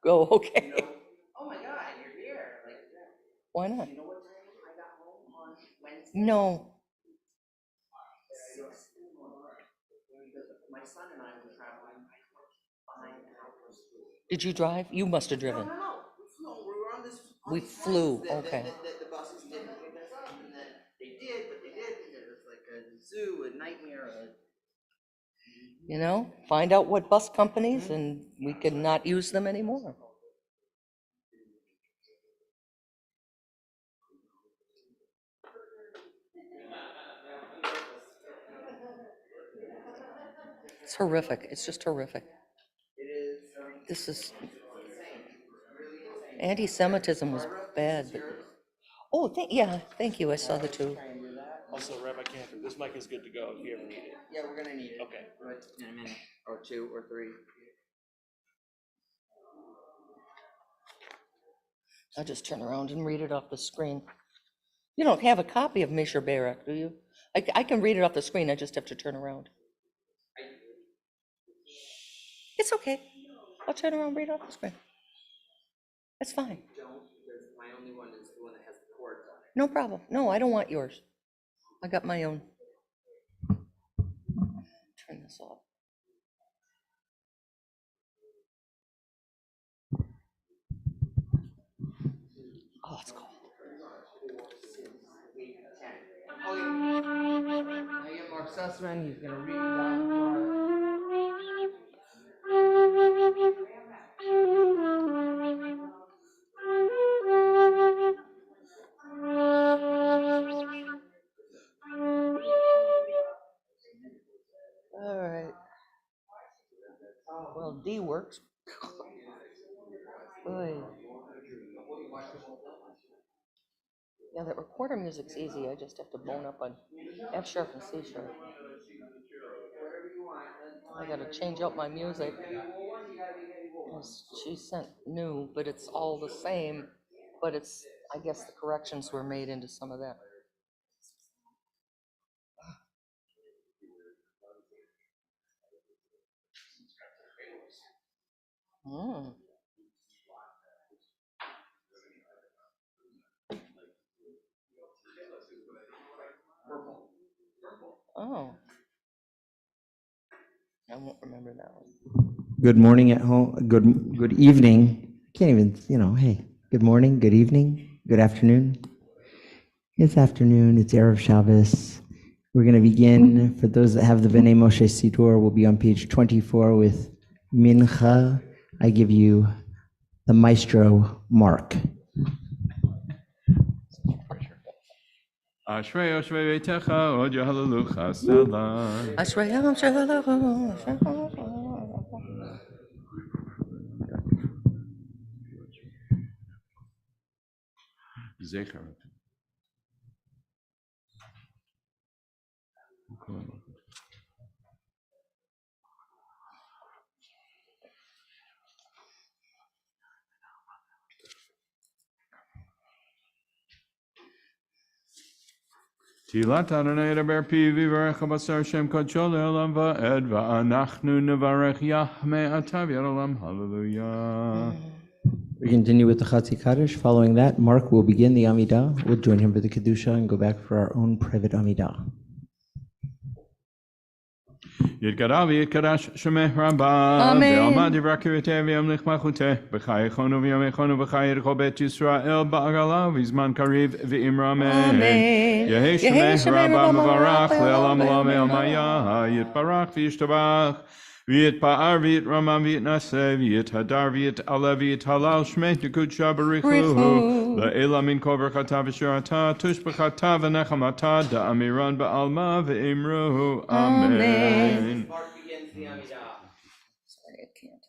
Oh, okay. Oh my God, you're here. Like, Why not? you know what time I got home on Wednesday? No. 6 in the morning. My son and I were traveling 5 hours. Did you drive? You must have No, driven. no, no. We were on this. We these flew, flights okay. That the buses didn't pick us up, and then they did, but they didn't. It was like a zoo, a nightmare. You know, find out what bus companies and we can not use them anymore. It's horrific. It's just horrific. It is. This is, Insane. Really insane. anti-Semitism was bad, but, oh, yeah, thank you. I saw the two. Try and do that. Also, Rabbi Cantor, this mic is good to go if you ever need it. Yeah, we're gonna need it. Okay. Right in a minute, or 2 or 3. I'll just turn around and read it off the screen. You don't have a copy of Misher Barak, do you? I can read it off the screen. I just have to turn around. It's okay. I'll turn around and read it off the screen. That's fine. Don't, because my only one is the one that has the cords on it. No problem. No, I don't want yours. I got my own. Turn this off. Oh, it's cold. Now you have Mark Sussman, he's gonna read down. All right. Well, D works. Oy. Yeah, that recorder music's easy. I just have to bone up on F sharp and C sharp. I gotta change out my music. She sent new, but it's all the same. But it's, I guess the corrections were made into some of that. Mm. Oh. I won't remember that one. Good morning at home. Good evening. Can't even, hey, good morning, good evening, good afternoon. It's afternoon, it's Erev Shabbos. We're going to begin. For those that have the B'nai Moshe Siddur, we'll be on page 24 with Mincha. I give you the maestro, Mark. Ashrei Yoshvei Beitecha Od Yehalalu Chasela. Ashrayam Shalom. Zecher. Tilat Adonai Edaber Pi V'Yivarech Habasar Shem Kodshol Le'olam Va'ed Va'anachnu Nevarech Yahmei Atav Yerolam. Hallelujah. We continue with the Chatzi Kaddish. Following that, Mark will begin the Amidah. We'll join him for the Kedusha and go back for our own private Amidah. Yitgadav Yitkadash Shemeh Rabbah Amen. Ve'alma Divrakivete V'yamlich Malchuteh B'chai Echonu V'yamechonu B'chai Yirchol Bet Yisrael Ba'agala V'zman Kariv V'imramen Amen. Yehi Shemeh Rabbah Mevarach Le'olam Amen. Olam Maya Yitbarach V'yishtabach V'yitpa'ar V'yitramam V'yitnaseh V'yithadar V'yit'aleh V'yithalal Shmei Tekudsha B'richuhu Le'ela Min Kol Berchata V'shirata Tush B'chata V'nechamata Da'amiran Ba'alma V'imruhu Amen. Mark begins the Amidah. Sorry, I can't.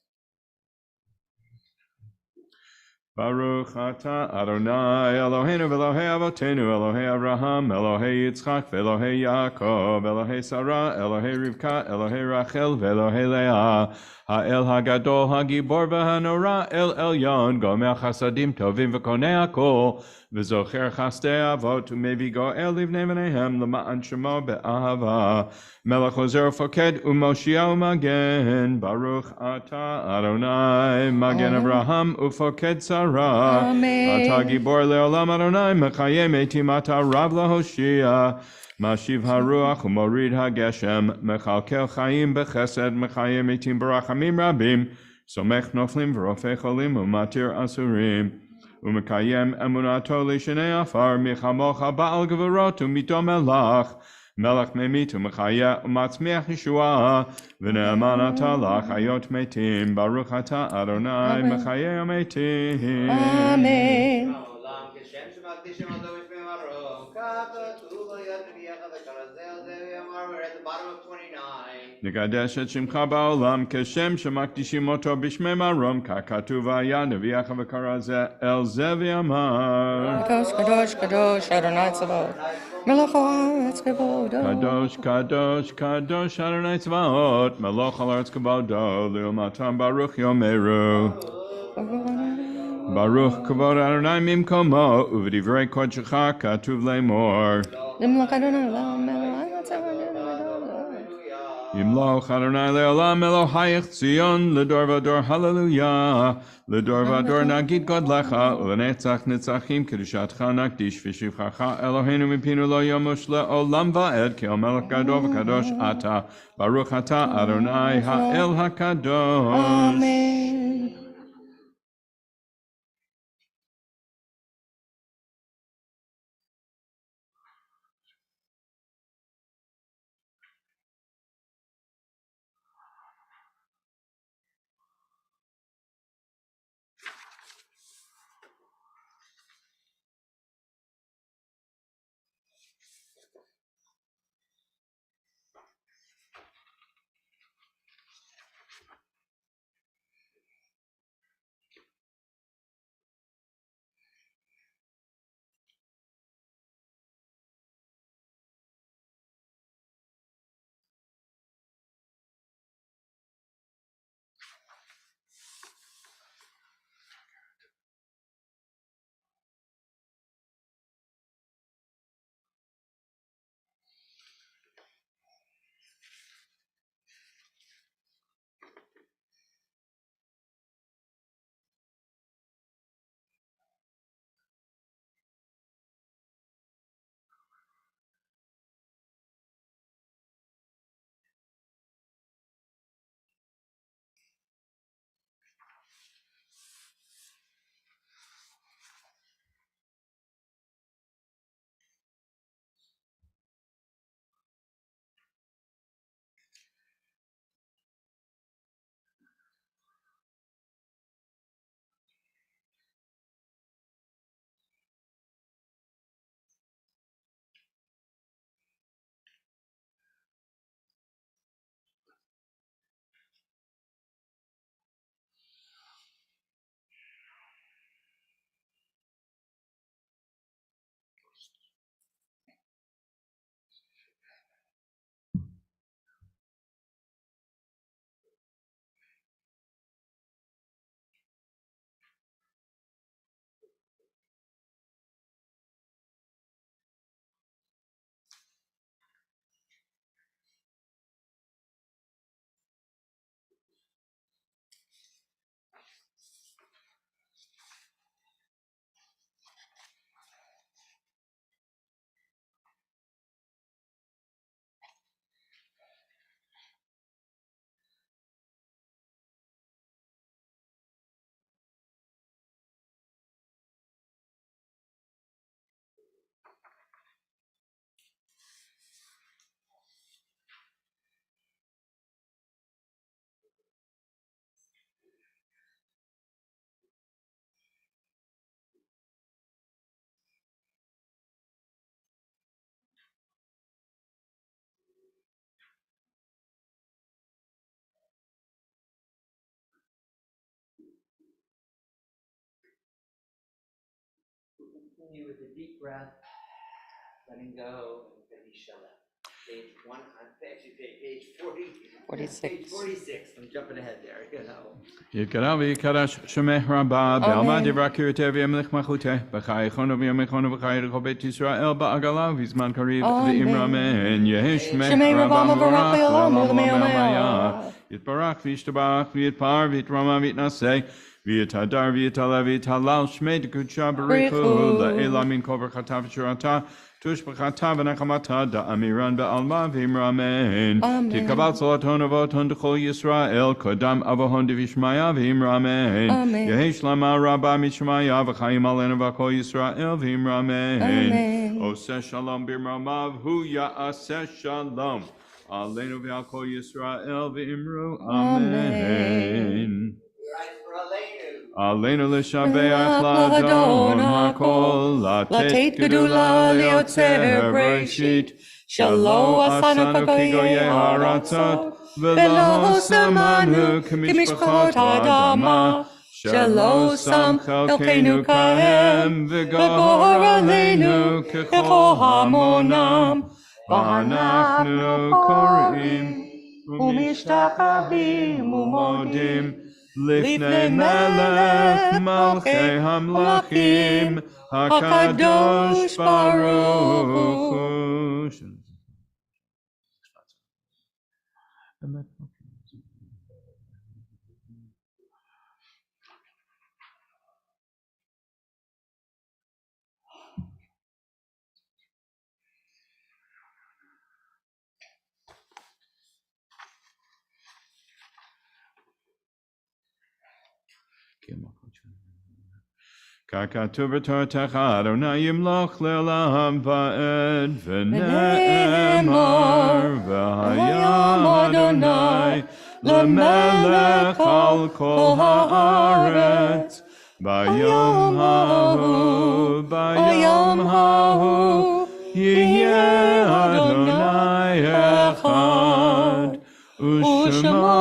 Baruch atah Adonai Eloheinu v'Elohei Avotenu Elohei Abraham Elohei Yitzchak v'Elohei Yaakov Elohei Sarah Elohei Rivka Elohei Rachel v'Elohei Leah Ha'el Hagadol Hagibor v'Hanora El Elyon Gomel Chasadim Tovim v'Konei Hakol v'Zocher Chastei Avot u'Mevi Goel Livnei V'neihem L'ma'an Shemo be'ahava Melech Ozer Ufoked u'Moshia u'Magen Baruch atah Adonai Magen Abraham ufoked Sarah Amen. Atah Gibor Leolam Adonai Mechayem Eitim Atah Rav LaHoshia Mashiv Haruach u'Morid HaGeshem Mechalkel Chaim Bechesed Mechayem Eitim Barachamim Rabim Somech Noflim V'Rofei Cholim u'Matir Asurim U'Mekayem Emunato L'Shnei Afar Michamocha Ba'al Gevurot u'Mito Melach Melech Memit u'Mechaya u'Matzmiach Yeshua V'Ne'eman Atah L'Chayot Meitim Baruch atah Adonai Amen. Mechayei Meitim Amen. העולם כשם שמקדישים אותו בשמי מרום, כך כתוב לו יד נביאך וכרזהו זה ויאמר, we're at the bottom of 29. נקדש את שמך בעולם כשם שמקדישים אותו בשמי מרום כך כתוב היה נביאך וכרזה אל זה ויאמר Kadosh, kadosh, kadosh, Adonai Tzavaot. Melech haaretz kavodo. קדוש קדוש קדוש אדוני צבאות מלוך על ארץ כבודו לעומתם ברוך יאמרו ברוך כבוד אדוני ממקומו ובדברי קודשך כתוב לאמור Limlach Adonai Olam Elohai Tzavaot. ימלוך אדוני לעולם אלוהיך ציון לדור ודור הללויה לדור ודור נגיד גודלך ולנצח נצחים קדושתך נקדיש ושבחך אלוהינו מפינו לא ימוש לעולם ועד כי המלך גדול וקדוש אתה ברוך אתה אדוני האל הקדוש Amen. continue with the deep breath, letting go, and Page one, actually page 40. 46. Page 46. I'm jumping ahead there, you know. Yikara v'yikarash shemeh rabba be'alma divra kirteh v'yemlich machuteh b'chai chono v'yemich chono v'chai recho bet Yisrael ba'agala v'zman kariv v'imramen yehi shemeh rabba morach l'olam l'maya yitbarach v'yishtabach v'yitpar v'yitrama v'yitnaseh v'yitadar v'yitala v'yitalal shmei d'kudsha b'richu la'ela min kol v'chata v'shurata tush b'chata v'nechamata da'amiran be'alma v'imramen tikabal salaton avoton d'chol Yisrael kodam avohon d'vishmaya v'imramen yehesh lama rabba mishmaya v'chayim alenu v'kol Yisrael v'imramen oseh shalom b'imramav hu ya'aseh shalom alenu v'kol Yisrael v'imru amen. Rise for Aleinu. Aleinu l'shabeach l'adon hakol latet gedula liotzer bereshit shelo asanu kigoye haratzot velo samanu k'mishpachot ha'adama shelo sam chelkeinu kahem v'gor aleinu k'chol hamonam v'anachnu korim umishtachavim umodim Lifnei melech malchei hamlachim hakadosh baruch hu. Kakatu b'tortecha Adonai yimloch le'olam va'ed v'ne'emar v'hayam Adonai le'melech al kol ha'aretz bayom hahu yihyeh Adonai echad u'shemo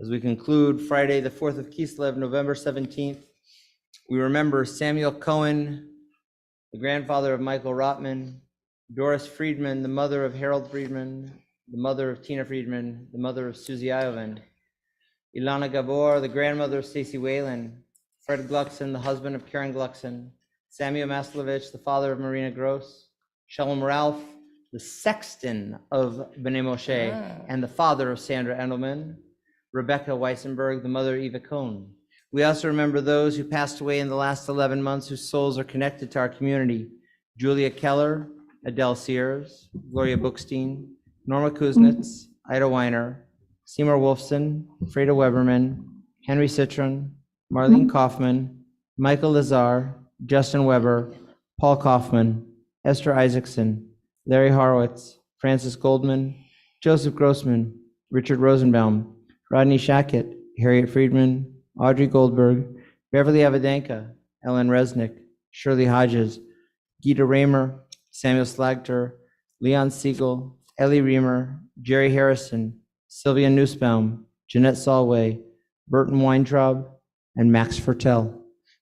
As we conclude Friday, the 4th of Kislev, November 17th, we remember Samuel Cohen, the grandfather of Michael Rotman, Doris Friedman, the mother of Harold Friedman, the mother of Tina Friedman, the mother of Susie Iovand, Ilana Gabor, the grandmother of Stacy Whalen, Fred Gluckson, the husband of Karen Gluckson, Samuel Maslovich, the father of Marina Gross, Shalom Ralph, the sexton of B'nai Moshe, and the father of Sandra Endelman, Rebecca Weissenberg, the mother of Eva Cohn. We also remember those who passed away in the last 11 months whose souls are connected to our community: Julia Keller, Adele Sears, Gloria Bookstein, Norma Kuznets, Ida Weiner, Seymour Wolfson, Freda Weberman, Henry Citron, Marlene Kaufman, Michael Lazar, Justin Weber, Paul Kaufman, Esther Isaacson, Larry Horowitz, Francis Goldman, Joseph Grossman, Richard Rosenbaum, Rodney Shackett, Harriet Friedman, Audrey Goldberg, Beverly Avadenka, Ellen Resnick, Shirley Hodges, Gita Raymer, Samuel Slagter, Leon Siegel, Ellie Reamer, Jerry Harrison, Sylvia Nussbaum, Jeanette Solway, Burton Weintraub, and Max Fertel.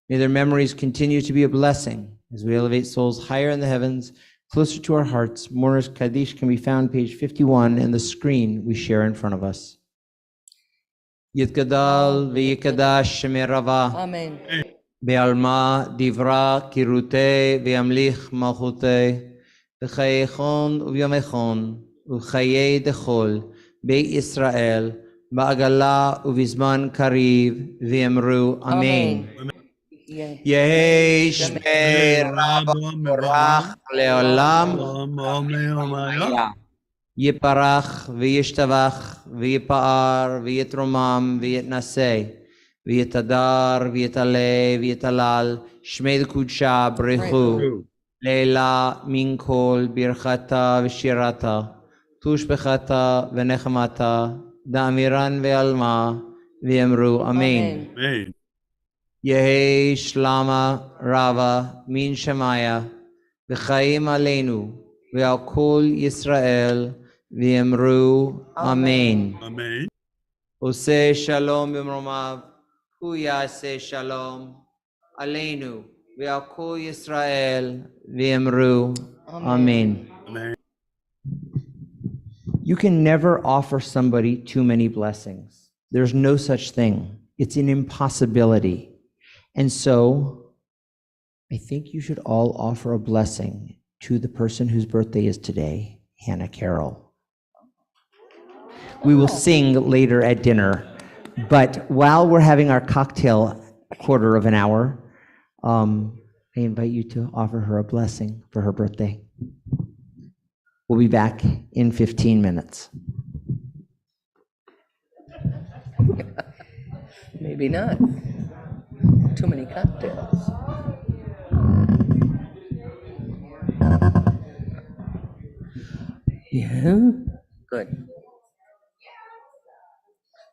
May their memories continue to be a blessing as we elevate souls higher in the heavens, closer to our hearts. Mourner's Kaddish can be found page 51 in the screen we share in front of us. Yitgadal v'yikadash shemerava. Amen. Be'alma divra kirute v'yamlich malchute v'chayechon u'vyamechon u'chayei dechol Beit Yisrael ba'agala u'vizman kariv v'yemru amen. Yehi shmei rabba borach le'olam yiparach v'yishtavach v'yipa'ar v'yitromam v'yitnaseh v'yitadar v'yitaleh v'yitalal shmei d'kudsha b'richu leila min kol birchata v'shirata tush bechata v'nechamata da'amiran ve'alma v'yemru amen. Yehi shlama rava min shemaya v'chaim aleinu ועל כל ישראל ואמרו אמן. Amen. עושה שלום במרומיו, הוא יעשה שלום עלינו ועל כל ישראל ואמרו אמן. Amen. You can never offer somebody too many blessings. There's no such thing. It's an impossibility. And so I think you should all offer a blessing to the person whose birthday is today, Hannah Carroll. We will sing later at dinner, but while we're having our cocktail quarter of an hour, I invite you to offer her a blessing for her birthday. We'll be back in 15 minutes. Maybe not. Too many cocktails. Yeah, good.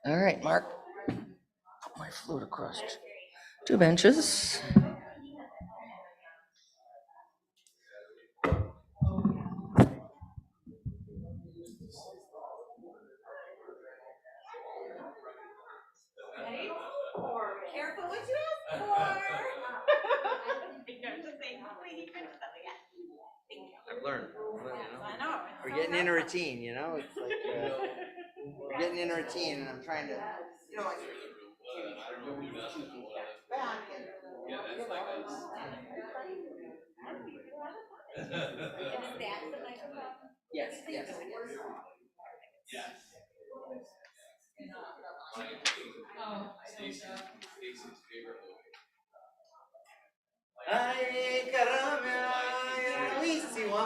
All right, Mark. Put my flute across 2 benches. Careful what you ask for. I've learned. I know. We're getting in a routine, you know? It's like we're getting in a routine, and I'm trying to, you know, like back and yes, yes. Ay, caramba, bellissima.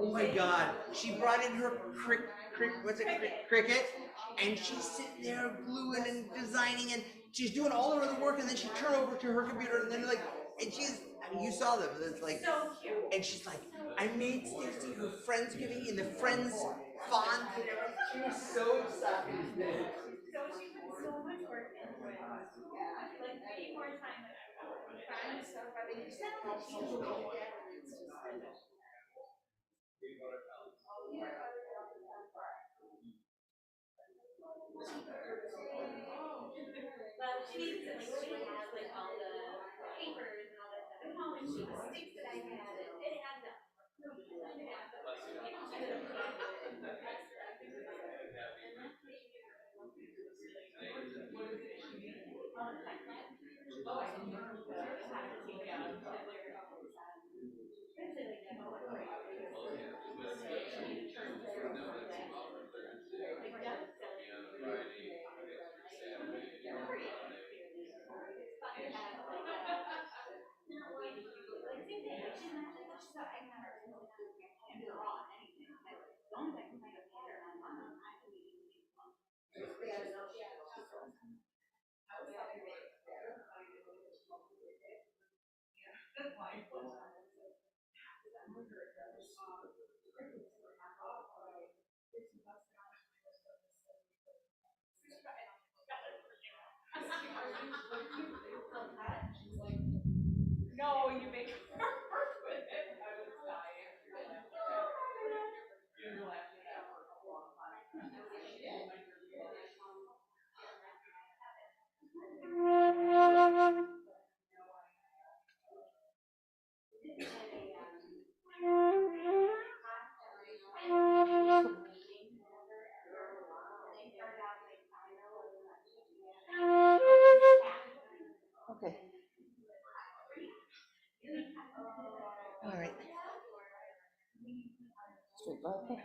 Oh my God! She brought in her cricket, and she's sitting there gluing and designing, and she's doing all her other work, and then she turned over to her computer, and then like, and I mean, you saw them. It's like, so cute. And she's like, I made Stacy her Friendsgiving in the Friends font and everything. She was so excited. So she put so much work into it. Like way more time than I would. Trying stuff. I mean, she sounds like she's well, she needs to like she has like all the papers and all that stuff at home, and she sticks that I had. It adds up. No, you make her perfect. I was dying. Okay. All right. Street vodka?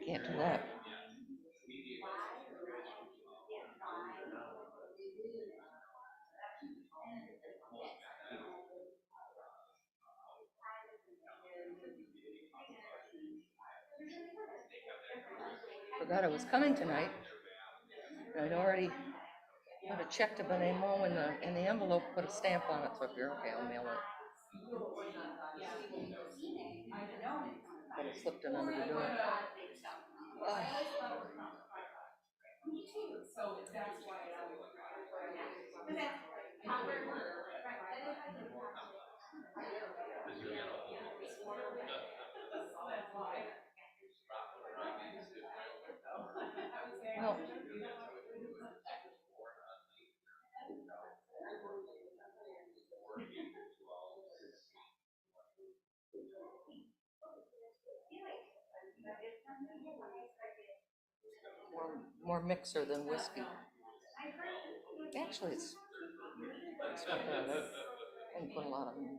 Can't do that. Forgot I was coming tonight. I'd already put a check to Benet Mo in the envelope, put a stamp on it, so if you're okay, I'll mail it. But it slipped in under the door. Well, more mixer than whiskey. Actually, it's not bad. I didn't put a lot of them.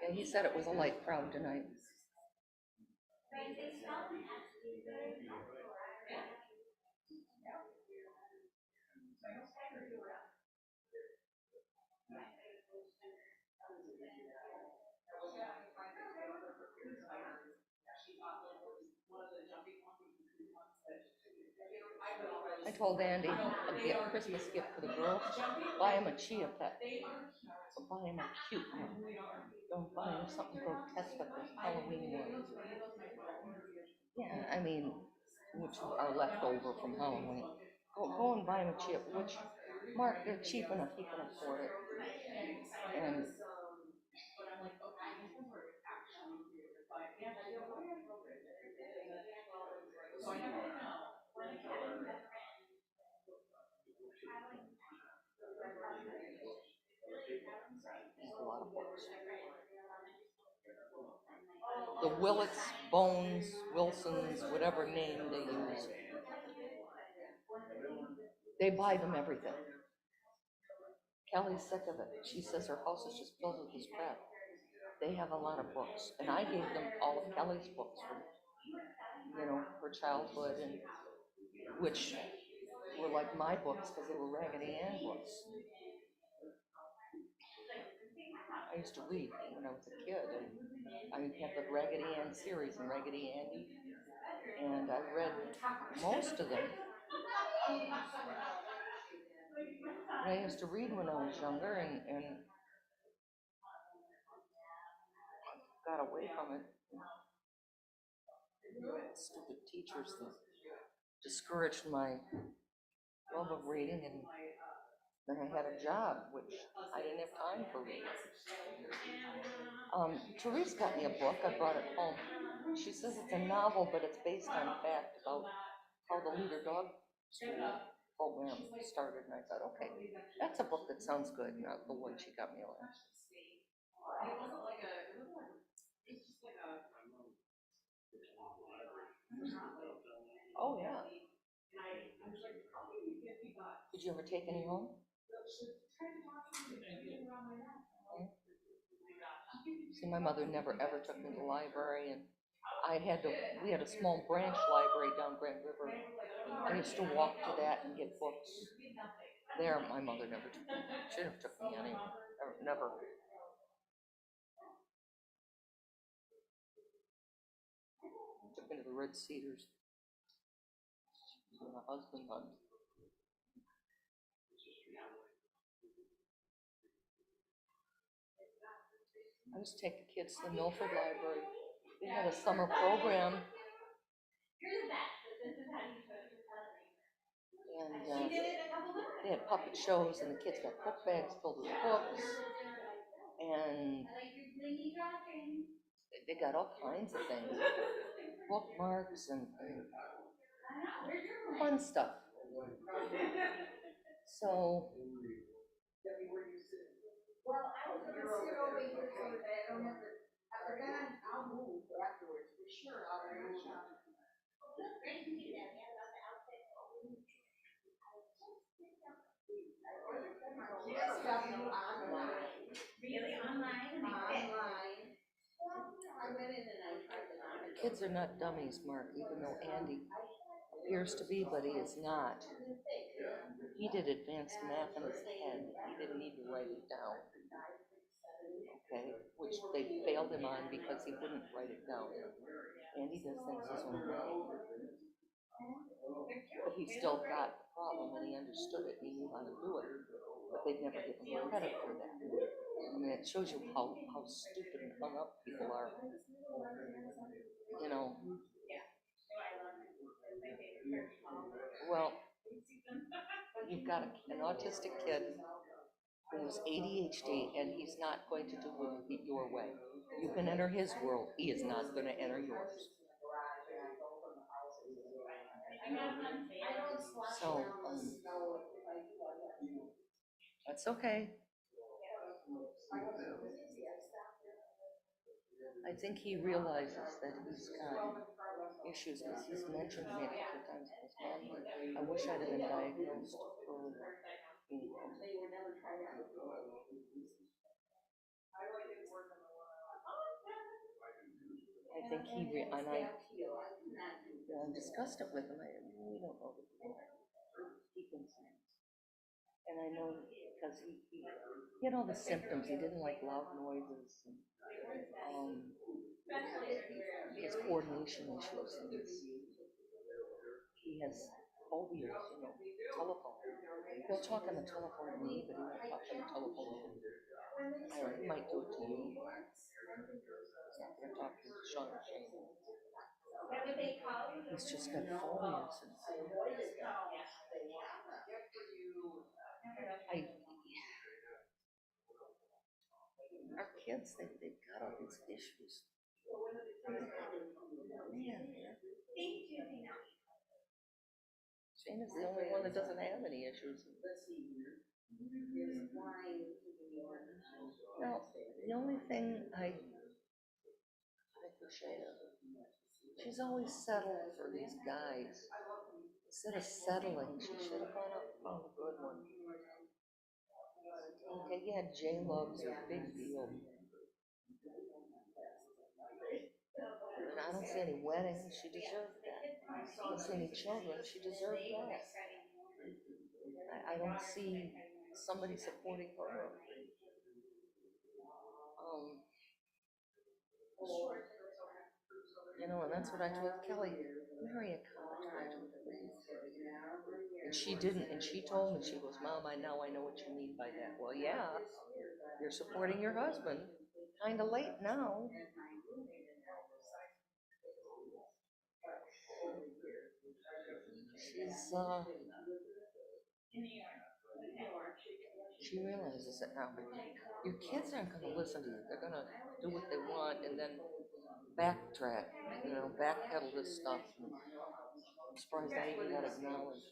Yeah, he said it was a light crowd tonight. I told Andy a Christmas gift for the girls, buy him a chia pet. So buy him a cute one. Don't buy him something grotesque like those Halloween ones. Yeah, I mean, which are left over from Halloween. Go and buy him a chia, which, Mark, they're cheap enough, he can afford it. And a lot of books. The Willits, Bones, Wilsons, whatever name they use. They buy them everything. Kelly's sick of it. She says her house is just filled with this crap. They have a lot of books, and I gave them all of Kelly's books from, her childhood, and which were like my books because they were Raggedy Ann books. I used to read when I was a kid, and I had the Raggedy Ann series and Raggedy Andy, and I read most of them. And I used to read when I was younger, and got away from it. Stupid teachers that discouraged my love of reading, and then I had a job, which I didn't have time for reading. Therese got me a book. I brought it home. She says it's a novel, but it's based on fact about how the Leader Dog School program started. And I thought, okay, that's a book that sounds good, not the one she got me last. Oh, yeah. Did you ever take any home? See, my mother never ever took me to the library, and we had a small branch library down Grand River. I used to walk to that and get books. There, my mother never took me. She never took me any. Never. Took me to the Red Cedars. My husband hunt. I used to take the kids to the Milford Library. They had a summer program. And they had puppet shows, and the kids got book bags filled with books. And they got all kinds of things. Bookmarks and fun stuff. So well, I was gonna sit over here so that I don't have to, I'll move afterwards, for sure, I'll move. Yes, W-R-Y. Really online? Kids are not dummies, Mark, even though Andy appears to be, but he is not. He did advanced math in his head. He didn't need to write it down. Okay, which they failed him on because he wouldn't write it down. Andy does things his own way. But he still got the problem and he understood it and he knew how to do it. But they'd never given him credit for that. I mean, it shows you how stupid and hung up people are. You know. Well, you've got an autistic kid who's ADHD and he's not going to do it your way. You can enter his world, he is not going to enter yours. So, that's okay. I think he realizes that he's got issues because he's mentioned to me a couple of times. I wish I'd have been diagnosed earlier. I think I discussed it with him. I really don't know he concerns. And I know because he had all the symptoms. He didn't like loud noises. And, his coordination issues. And he has phobias, telephone. He'll talk on the telephone to me, but he won't talk on the telephone to you. I don't know, he might do it to you. He's not going to talk to Sean or Shane. He's just got phobias. Our kids, they've got all these issues. Man. Shane is the only one that doesn't have any issues. Now, the only thing I wish she's always settled for these guys. Instead of settling, she should have gone up and found a good one. Okay, yeah, J-Love's a big deal. And I don't see any weddings, she deserved that. I don't see any children, she deserved that. I don't see somebody supporting her. And that's what I told Kelly, marry a college graduate. And she didn't, and she told me, she goes, Mom, now I know what you mean by that. Well, yeah, you're supporting your husband, kind of late now. She realizes it now, but your kids aren't going to listen to you. They're going to do what they want and then backtrack, backpedal this stuff. I'm surprised I even got acknowledged.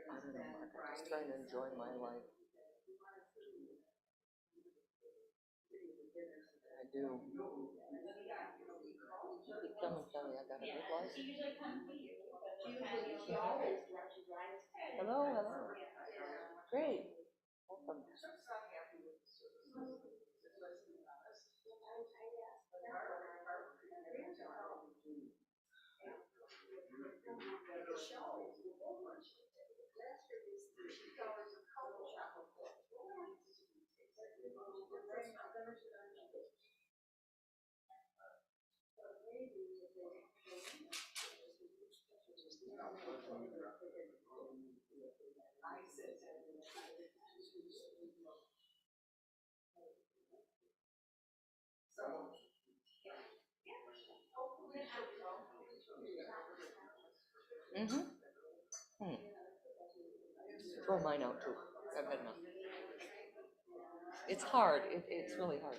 I don't know, Mark. I'm just trying to enjoy my life. I do. Keep coming, Kelly. I got a good life. Hello. Great. Welcome. Throw mine out too. I've had enough. It's hard. It's really hard.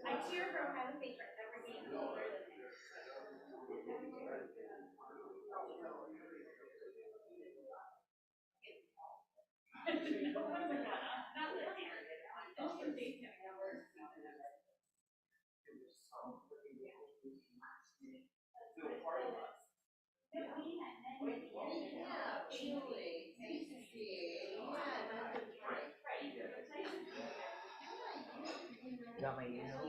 I cheer for Ohio State for every game older than me. Not linear. Got my email.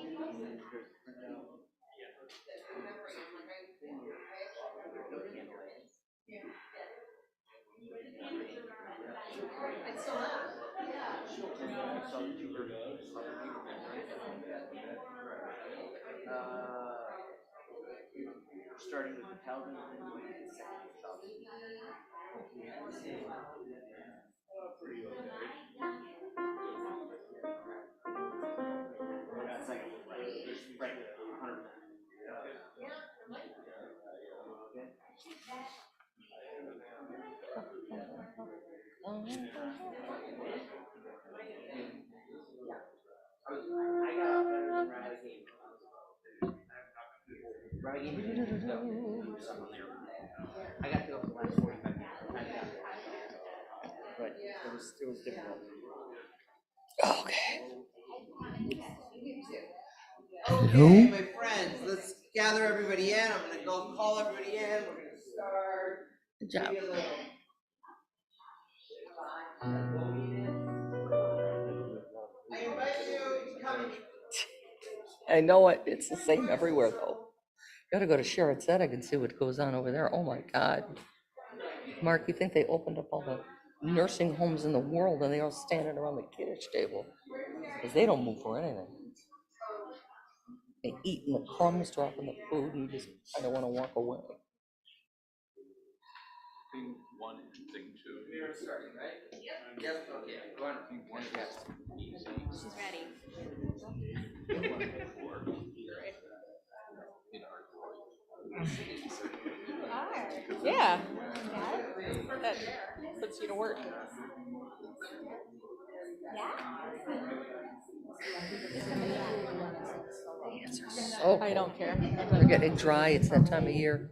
Starting with the Calvin. That's like right there, 100%. I got off better than Riley game. Riley game. I got to go for the last 45 minutes. But it was difficult. Okay. Okay, my friends, let's gather everybody in. I'm gonna go call everybody in. We're gonna start. Good job. Maybe a little. I invite you to come. I know it. It's the same everywhere, though. Gotta go to Sharon Zedek and see what goes on over there. Oh my God. Mark, you think they opened up all the nursing homes in the world and they all standing around the Kiddush table? Because they don't move for anything. They eat in the crumbs, dropping the food, and you just kind of want to walk away. Thing one and thing two. We are starting, right? Yep. Okay. Go on. One is She's ready. Yeah. That puts you to work. Oh, I don't care. they're getting dry. It's that time of year.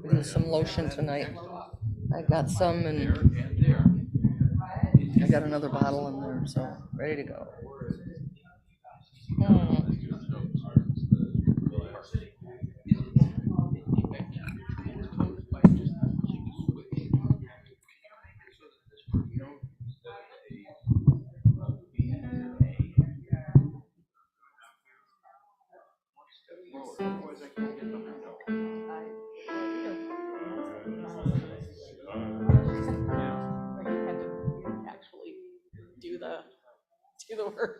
We do some lotion tonight. I got some, and I got another bottle in there, so ready to go. Actually do the work.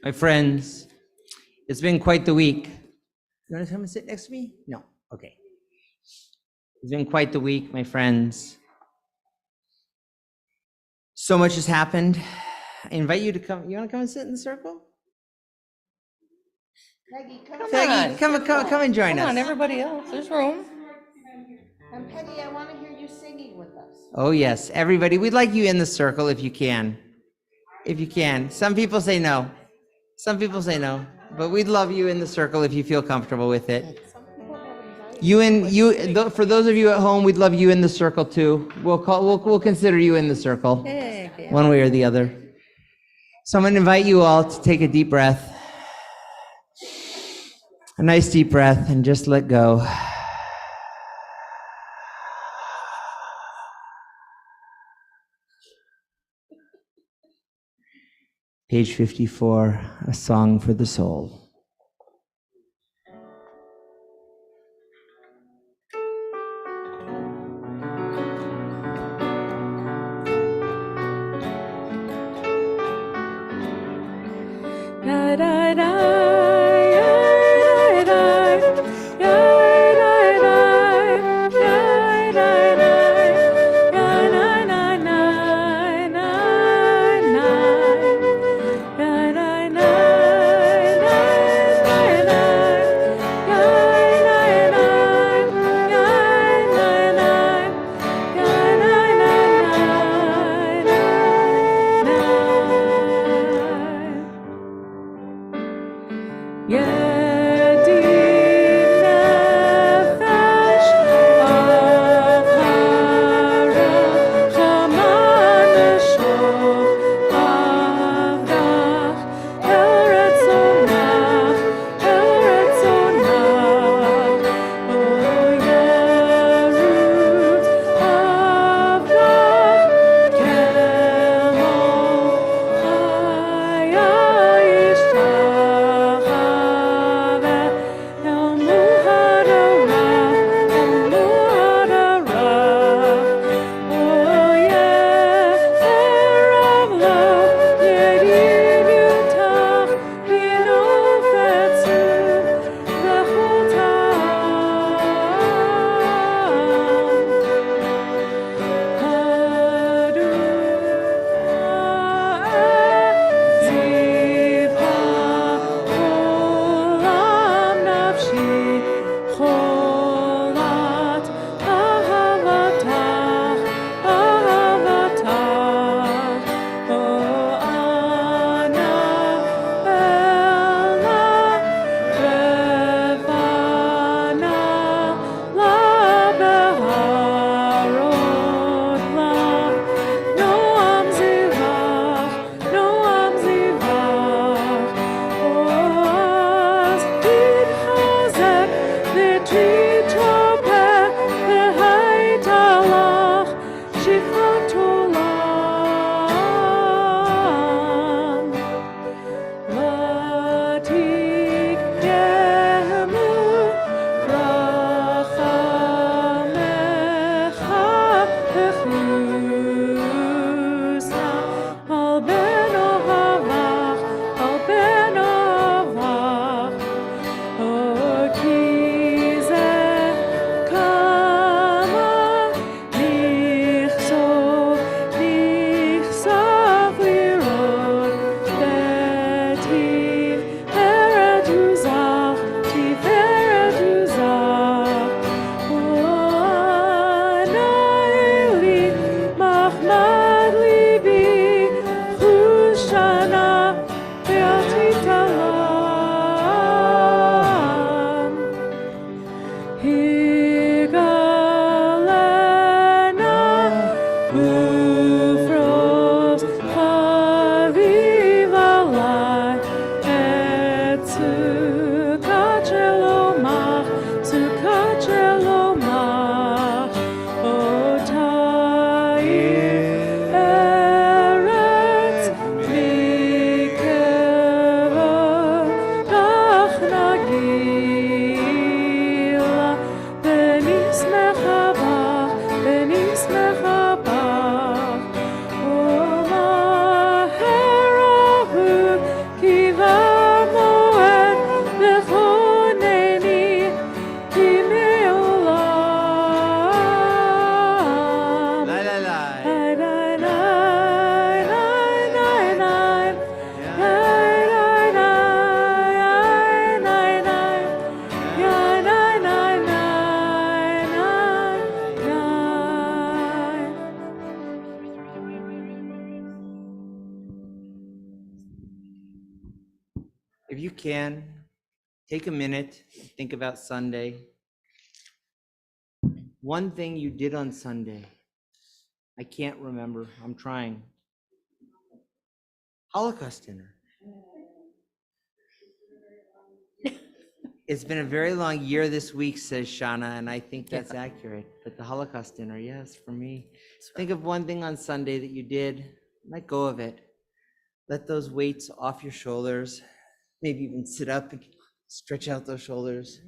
My friends, it's been quite the week. You want to come and sit next to me? No. Okay. It's been quite the week, my friends. So much has happened. I invite you to come. You want to come and sit in the circle? Peggy, come Come Peggy, on. come and join Come on, us. everybody else. There's room. And Peggy, I want to hear you singing with us. Oh yes, everybody. We'd like you in the circle if you can. If you can. Some people say no. Some people say no. But we'd love you in the circle if you feel comfortable with it. For those of you at home, we'd love you in the circle too. We'll consider you in the circle, Hey, one way or the other. So I'm going to invite you all to take a deep breath. A nice deep breath and just let go. Page 54, a song for the soul. Da da da, ya da ya da da, ya da da, ya na na na na na, ya da da da. If you can, take a minute, think about Sunday. One thing you did on Sunday. I can't remember. I'm trying. Holocaust dinner. It's been a very long year this week, says Shauna, and I think that's accurate. But the Holocaust dinner, yes, for me. Think of one thing on Sunday that you did. Let go of it. Let those weights off your shoulders. Maybe even sit up and stretch out those shoulders.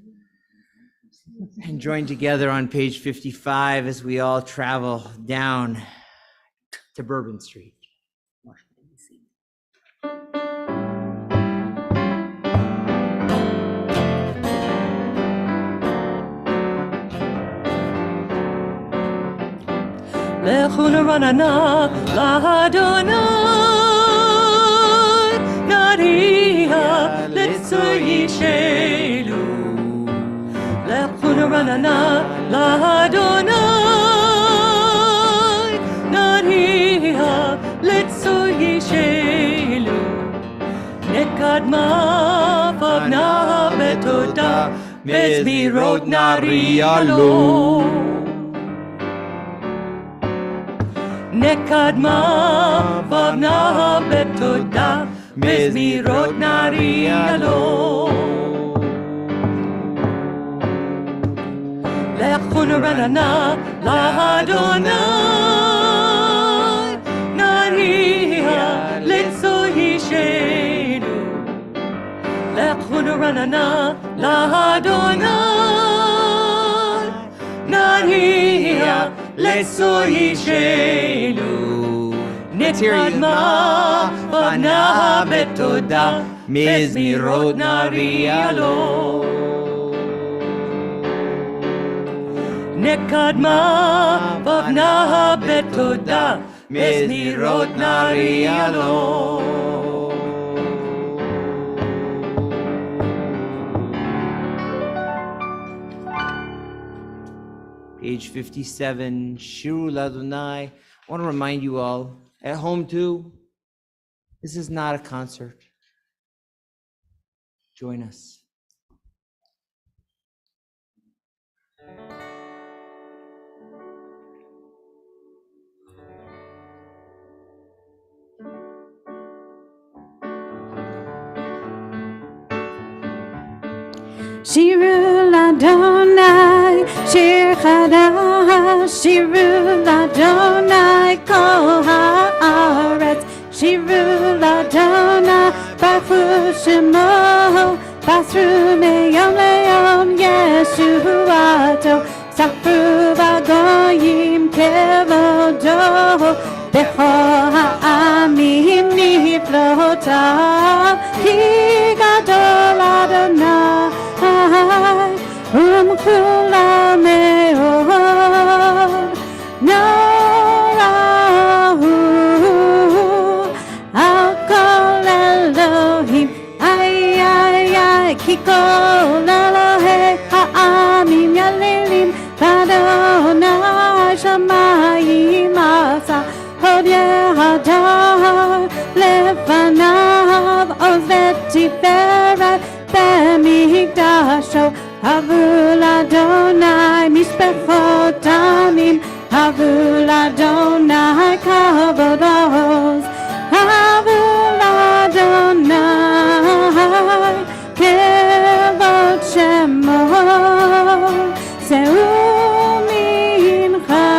And join together on page 55 as we all travel down to Bourbon Street. לכו נרננה לאדוני, נריע לצורי שלו. לכו נרננה לאדוני, נריע לצורי שלו. נקדמה פבנה בתודה, מזמירות נריע לו. נקדמה פבנה בתודה, מזמירות נריע לו. לכו נרננה לאדוני, נריע לצורי שלו. לכו נרננה לאדוני, נריע לצורי שלו. נקדמה פבנה בתודה, מזמירות נריע לו. נקדמה פבנה בתודה, מזמירות נריע לו. Page 57, Shiru Ladonai. I want to remind you all, at home too, this is not a concert. Join us. Shiru Ladonai, Shir Chadash, Shiru Ladonai, Kol Haaretz, Shiru Ladonai, Baruch Shemo, Basru Meyom Le'yom Yeshuato, Safru Vagoyim Kevodo, Bechol Ha'amim Niflotav, Ki Gadol Adonai. Kula me'od narahu al kol Elohim ay ay ay ki kol Elohei ha'amim yalilim v'Adonai shamayim asa hod yehadar lefanav oz tiferet במקדשו, הבו לאדוני משפחות עמים, הבו לאדוני כבוד עוז, הבו לאדוני כבוד שמו, שאו מנחה,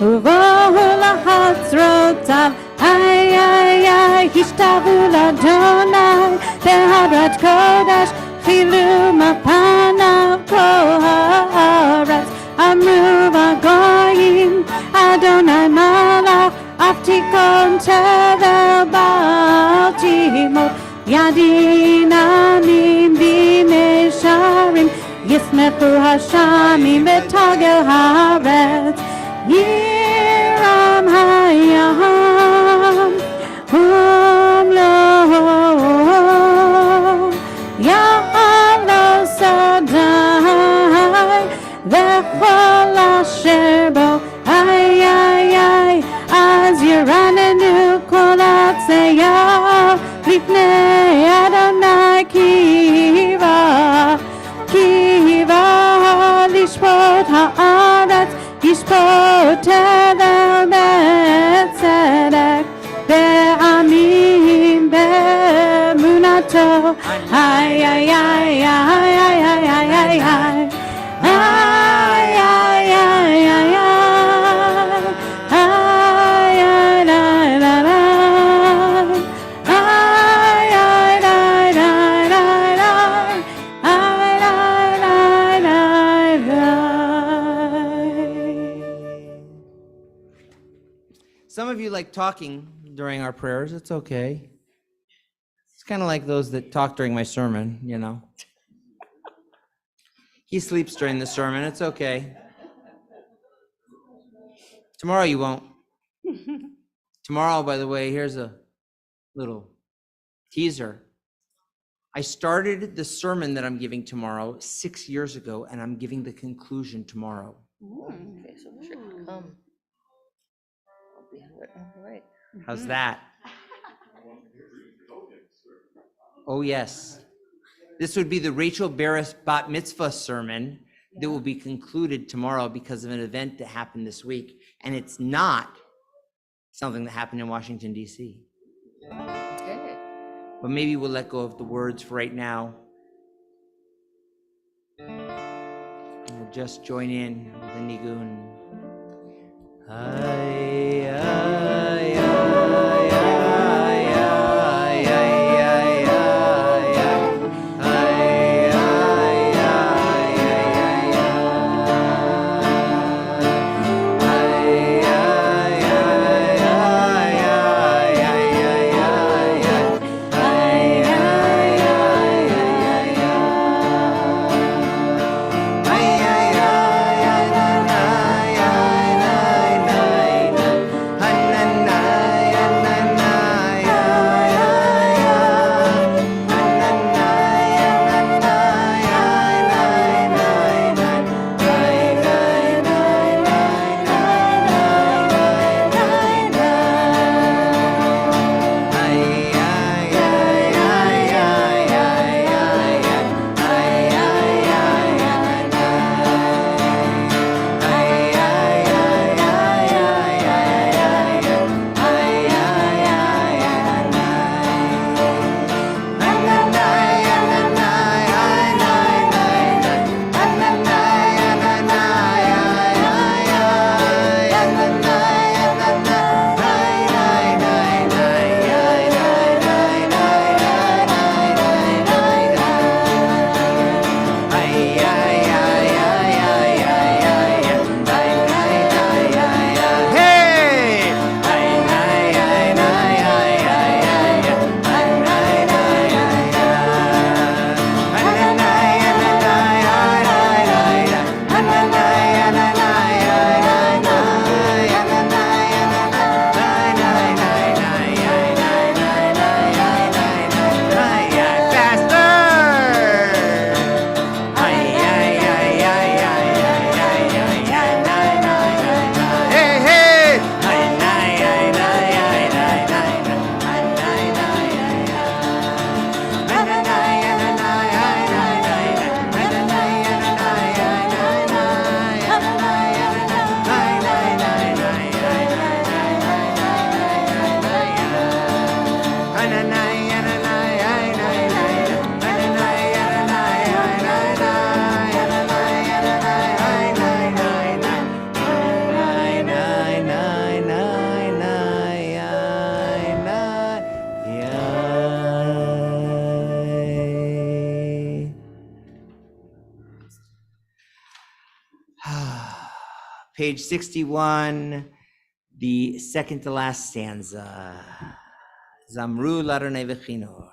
ובואו לחצרותיו, איי איי איי, השתבו לאדוני, בהדרת קודש, חילו מפניו כל הארץ, אמרו בגויים, אדוני מלך, אף תיכון תבל בל תימות, ידין עמים בימי שערים, ישמחו השמים ותגל הארץ, ירם הים, יעלו שדי וכל אשר בו איי איי איי אז ירננו כל הצייר לפני תבל בצדק בעמים באמונתו איי איי איי איי איי איי איי Some of you like talking during our prayers. It's okay. It's kind of like those that talk during my sermon, you know. He sleeps during the sermon. It's okay. Tomorrow you won't. Tomorrow, by the way, here's a little teaser. I started the sermon that I'm giving tomorrow 6 years ago, and I'm giving the conclusion tomorrow. Okay, so it should come. I'll be right. How's that? Oh, yes. This would be the Rachel Barris Bat Mitzvah sermon that will be concluded tomorrow because of an event that happened this week. And it's not something that happened in Washington, D.C. Okay. But maybe we'll let go of the words for right now. And we'll just join in with the nigun. Ay, ay, ay, ay, Page 61, the second to last stanza. Zamru Ladonai V'chinor.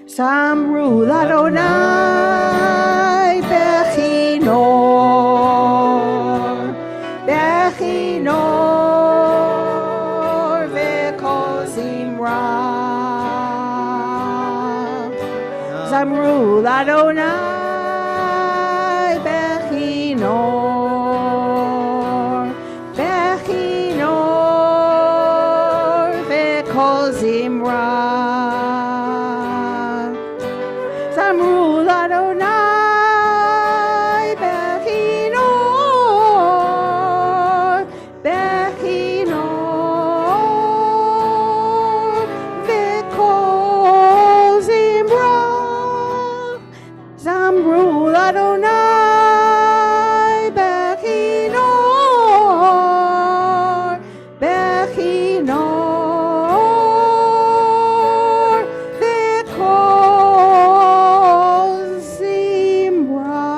Zamru Ladonai Bechinor, Bechinor V'kol Zimra. Zamru Ladonai Bechinor, Bechinor V'kol Zimra. Zimra. Samru Adonai Bechinor, Bechinor, V'kol Zimra. Samru Adonai Bechinor, Bechinor, V'kol Zimra.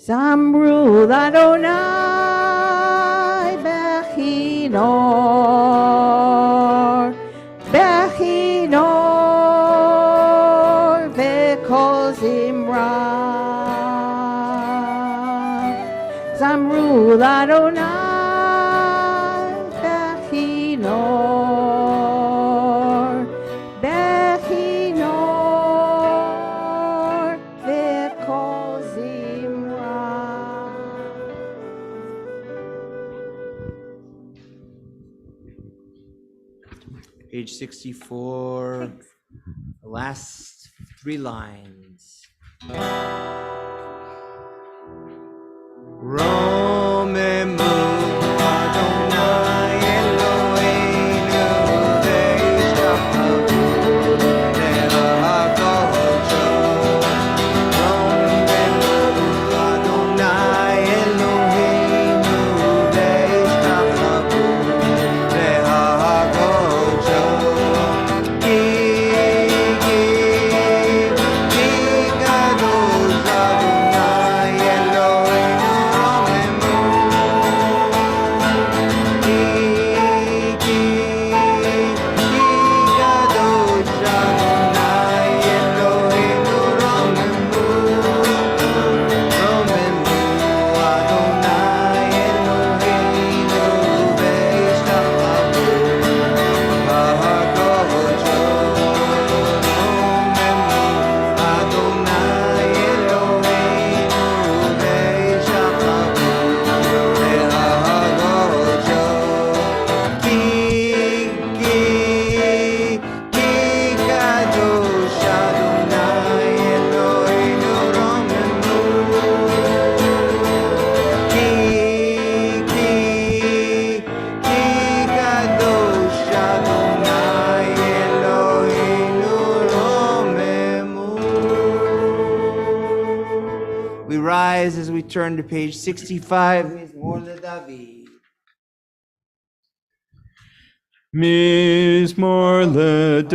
Samru Adonai Bechinor, Bechinor, V'kol Zimra. Samru Adonai Bechinor, Bechinor, V'kol Zimra. Page 64, the last 3 lines. Romemu Adonai Eloheinu ve'ishtachavu le'ha'kodesh. Romemu Adonai Eloheinu ve'ishtachavu le'ha'kodesh. Ki kadosh Adonai Eloheinu romemu. Ki kadosh Adonai Eloheinu romemu. Romemu Adonai Eloheinu ve'ishtachavu ha'kodesh. Romemu Adonai Eloheinu ve'ishtachavu le'ha'kodesh. Ki kadosh Adonai Eloheinu romemu. Ki kadosh Adonai Eloheinu romemu. We rise as we turn to page 65. Mizmor LeDavid. Mizmor LeDavid,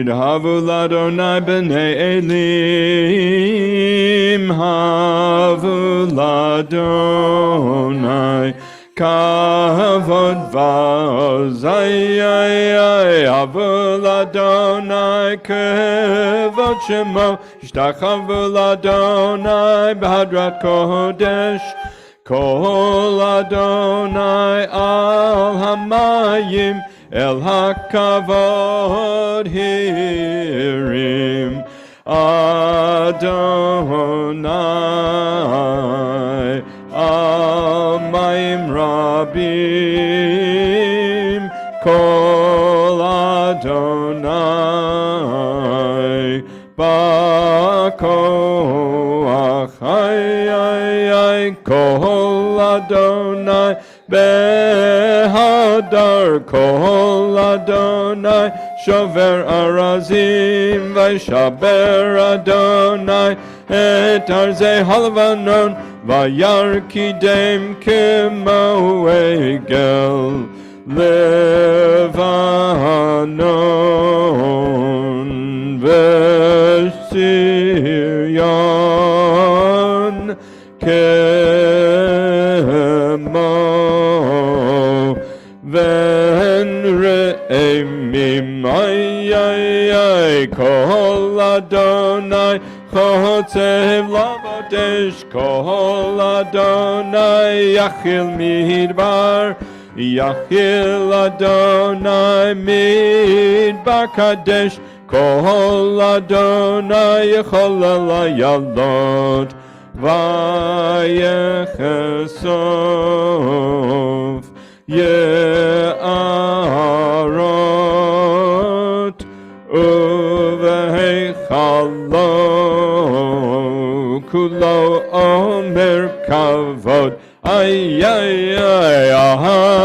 havu l'Adonai b'nei Elim, havu l'Adonai kavod v'azai, havu l'Adonai kavod shemo, ishtachavu l'Adonai b'hadrat kodesh. Kol Adonai al hamayim el hakavod hirim. Adonai al mayim rabim. Kol Adonai bakoach Kol Adonai behadar. Kol Adonai shover arazim v'shaber Adonai et arzei halvanon vayarkidem kemo egel Levanon v'Sirion kemo ven re'emim ay kol Adonai chotzev lavadesh. Kol Adonai yachil midbar. Yachil Adonai midbar kadesh. Kol Adonai yachol layalot. Vayechesof יערות ובהיכלו כולו אומר כבוד איי איי איי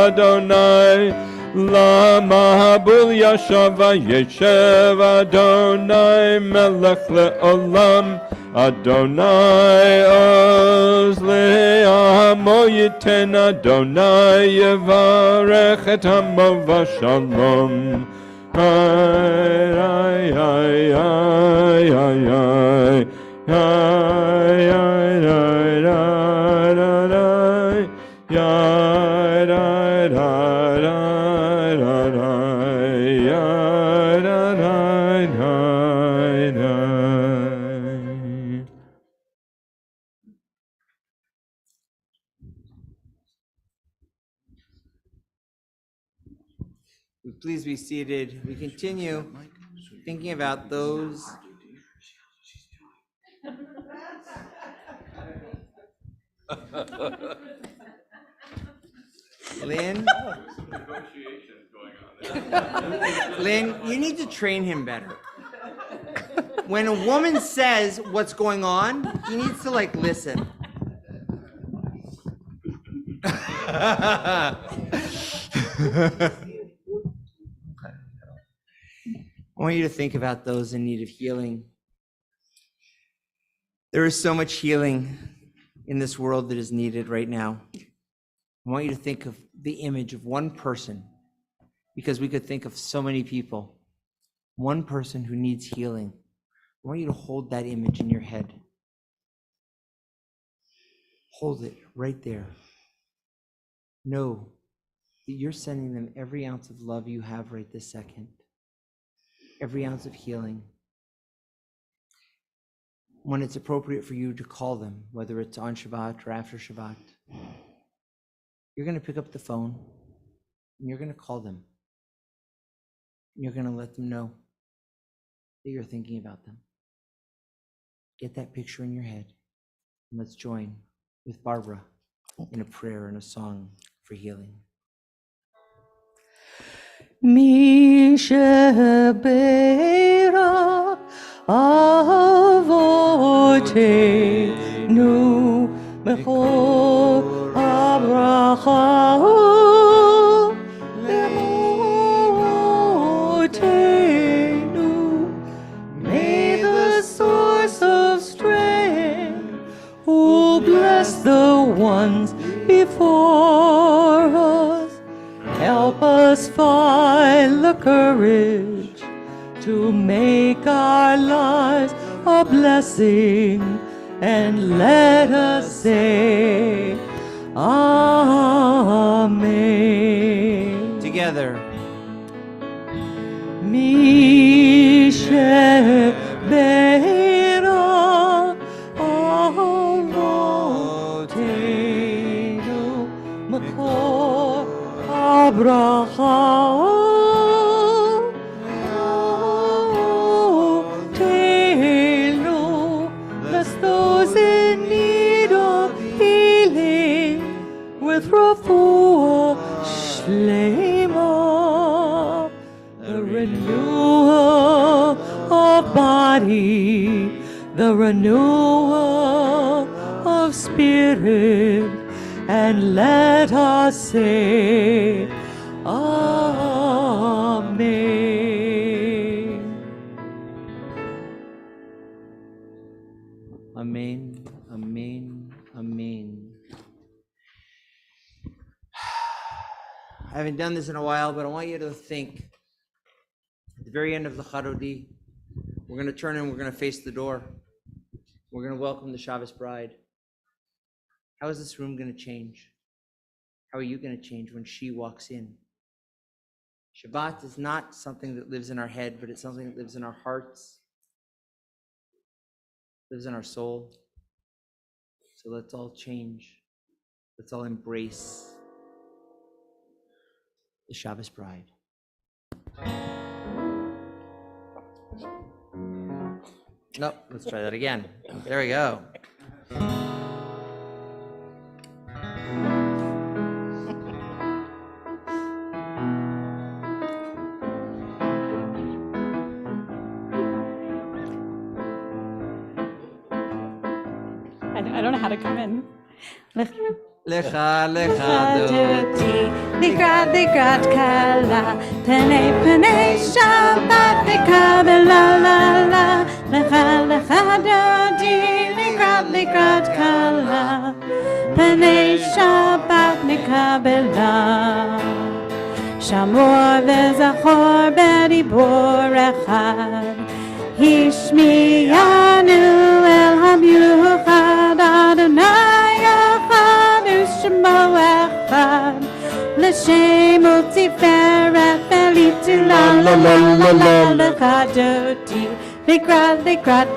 אדוני למה בול ישב וישב אדוני מלך לעולם אדוני עוז לעמו ייתן אדוני יברך את עמו בשלום איי איי איי איי איי איי Please be seated. We continue thinking about those Lynn, you need to train him better. When a woman says what's going on, he needs to listen. I want you to think about those in need of healing. There is so much healing in this world that is needed right now. I want you to think of the image of one person, because we could think of so many people. One person who needs healing. I want you to hold that image in your head. Hold it right there. Know that you're sending them every ounce of love you have right this second. Every ounce of healing. When it's appropriate for you to call them, whether it's on Shabbat or after Shabbat, you're going to pick up the phone and you're going to call them. And you're going to let them know that you're thinking about them. Get that picture in your head and let's join with Barbara in a prayer and a song for healing. Mi shebera avotenu mechor abracha lemotenu. May the source of strength who bless the ones before us help us find the courage to make our lives a blessing, and let us say Amen. Together. Mi shebera avotenu mekor abracha tenu. Bless those in need of healing with refuah shlema, the renewal of body, the renewal of spirit, and let us say Amen. Amen, amen, amen. I haven't done this in a while, but I want you to think. At the very end of the Charodi, we're going to turn and we're going to face the door. We're going to welcome the Shabbos bride. How is this room going to change? How are you going to change when she walks in? Shabbat is not something that lives in our head, but it's something that lives in our hearts, lives in our soul. So let's all change. Let's all embrace the Shabbos bride. Nope, let's try that again. There we go. I don't know how to come in. Lecha, lecha, Doti, likrat kala, penei Shabbat nekabela la la, lecha doti, likrat kala, penei Shabbat nekabela. Shamor vezachor bediבור echad, Hishmiyanu el hamiuchad Adonai echad u'shemo echad L'shem u'tiferet velitu la la la la la l'chadoti Likrat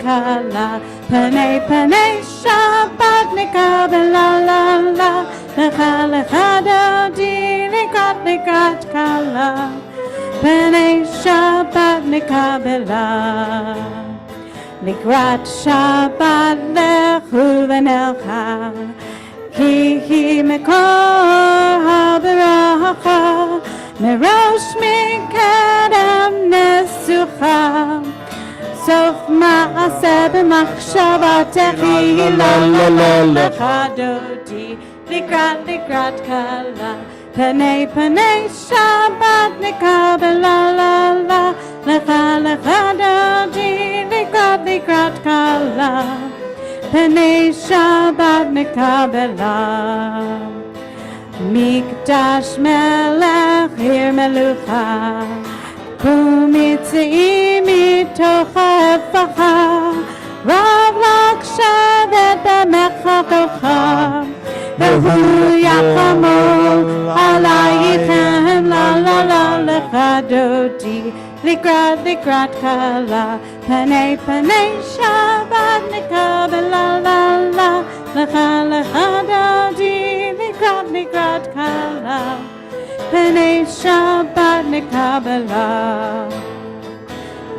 kala Penei Shabbat nekabela la la L'chadoti Likrat kala Penei Shabbat nekabela Likrat Shabbat lechu v'nelcha Ki hi mekor ha'beracha Merosh mikedem nesucha Sof ma'aseh b'machshavatechi la la la l'chadoti Likrat kala Penei Shabbat nekabela la la Lecha dodi likrat kala Penei Shabbat nekabela Mikdash melech hir melucha Kumitzi mitocha efacha Rav lakshavet b'mecha kocha Vehu yachamol alayichem la la la lechadoti Likrat kala Penei Shabbat nekabela la la Lechadoti Likrat kala Penei Shabbat nekabela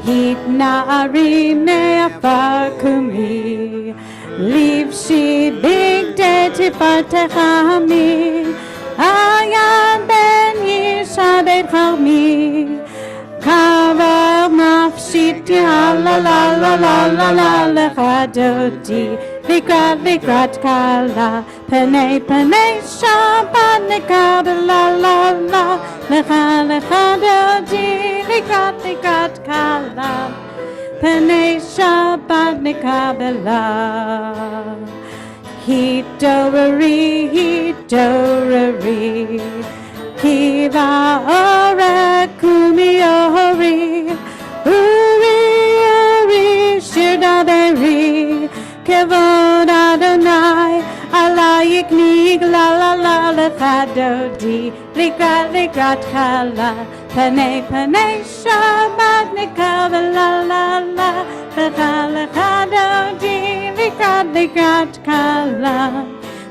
Hit na'ari ne'afar kumi Livshi bigdei tifartechami Ayan ben yishabed charmi Kaver nafshiti la la la la la la lechadoti Likrat kala Penei Shabbat nekabela la la Lechadoti Likrat kala Penei Shabbat nekabela Hidorari Kiva ore kumiori Uri shirdaderi Kevod Adonai Alayik nig la la la lechadodi Likrat kala Penei Shabbat nekabela la la Lechadodi Likrat kala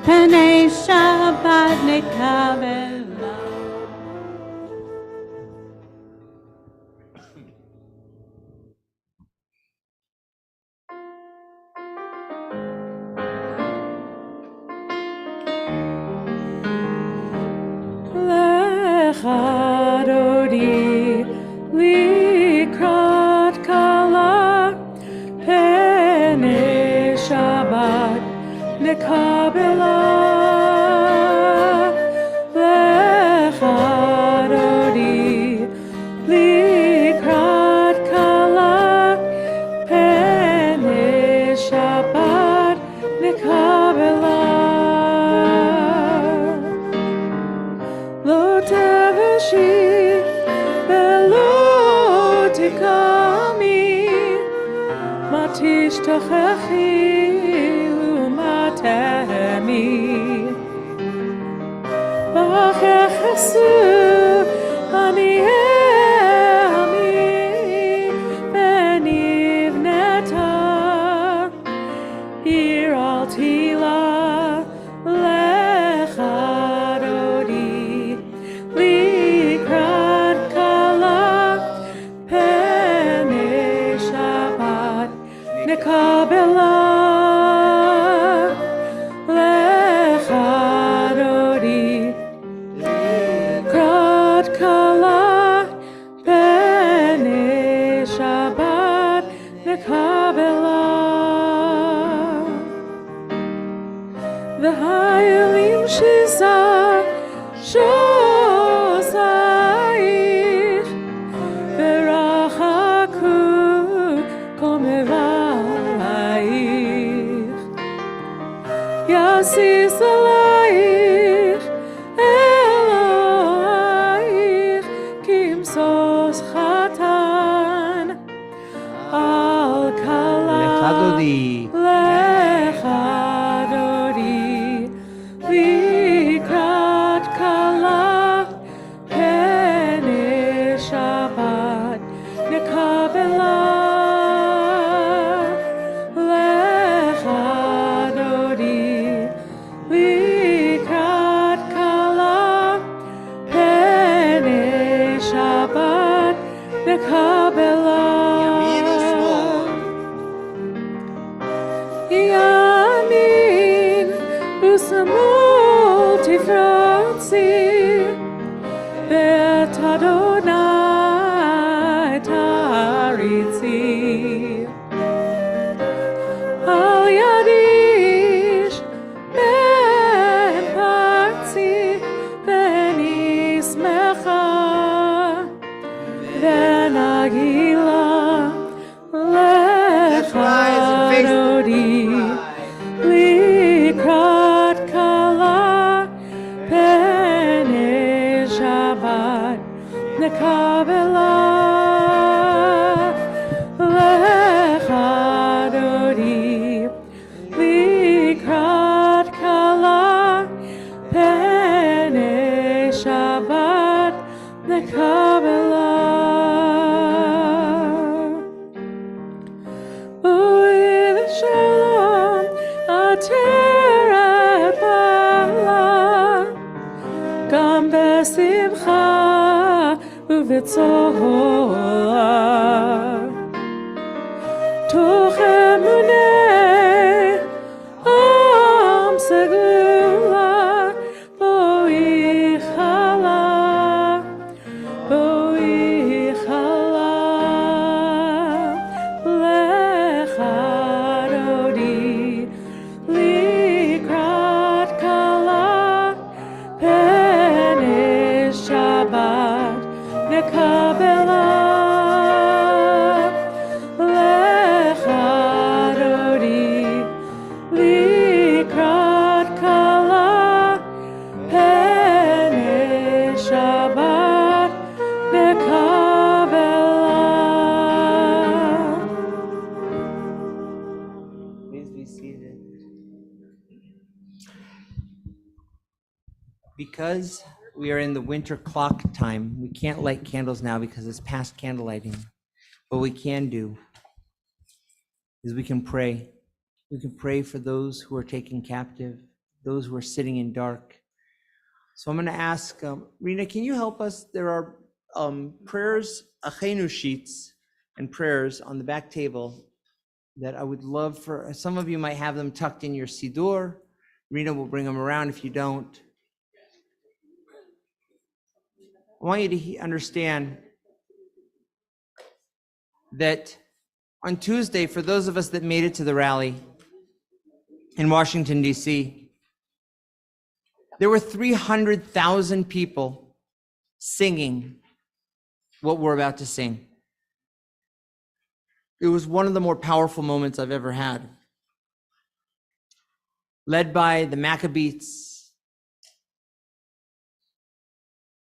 Penei Shabbat nekabela Lechadodi likrat kala Penei Shabbat nekabela Lechadodi likrat kala Penei Shabbat nekabela Lo teveshi velo tikami Matish tochechi umatemi Vachechesu ani benivneta Ir al tila lechadodi Likrat kala Penei Shabbat nekabela Lechadodi Likrat kala Penei Shabbat nekabela sos chatan al kala Lecha dodi. lecha dodi likrat kala pene Shabbat nekabela lecha dodi likrat kala pene Shabbat nekabela Yamin usamol tifratzi bet Adonai taritzi al yadish ben parzi ben ismecha ben agila lecha dodi likrat kala pene Shabbat nekabela lecha dodi likrat kala pene Shabbat nekabela Oiv shalom ateret bala Gam besimcha uvetzola Toch emuneh am segula Boi chala lecha dodi likrat kala pene Shabbat nekabela lecha dodi likrat kala pene Shabbat nekabela Please be seated. Because we are in the winter clock time, we can't light candles now because it's past candle lighting. What we can do is we can pray. We can pray for those who are taken captive, those who are sitting in dark. So I'm going to ask, Rena, can you help us? There are prayers, achenu sheets, and prayers on the back table that I would love for, some of you might have them tucked in your siddur. Rena will bring them around if you don't. I want you to understand that on Tuesday, for those of us that made it to the rally in Washington, D.C., there were 300,000 people singing what we're about to sing. It was one of the more powerful moments I've ever had. Led by the Maccabees,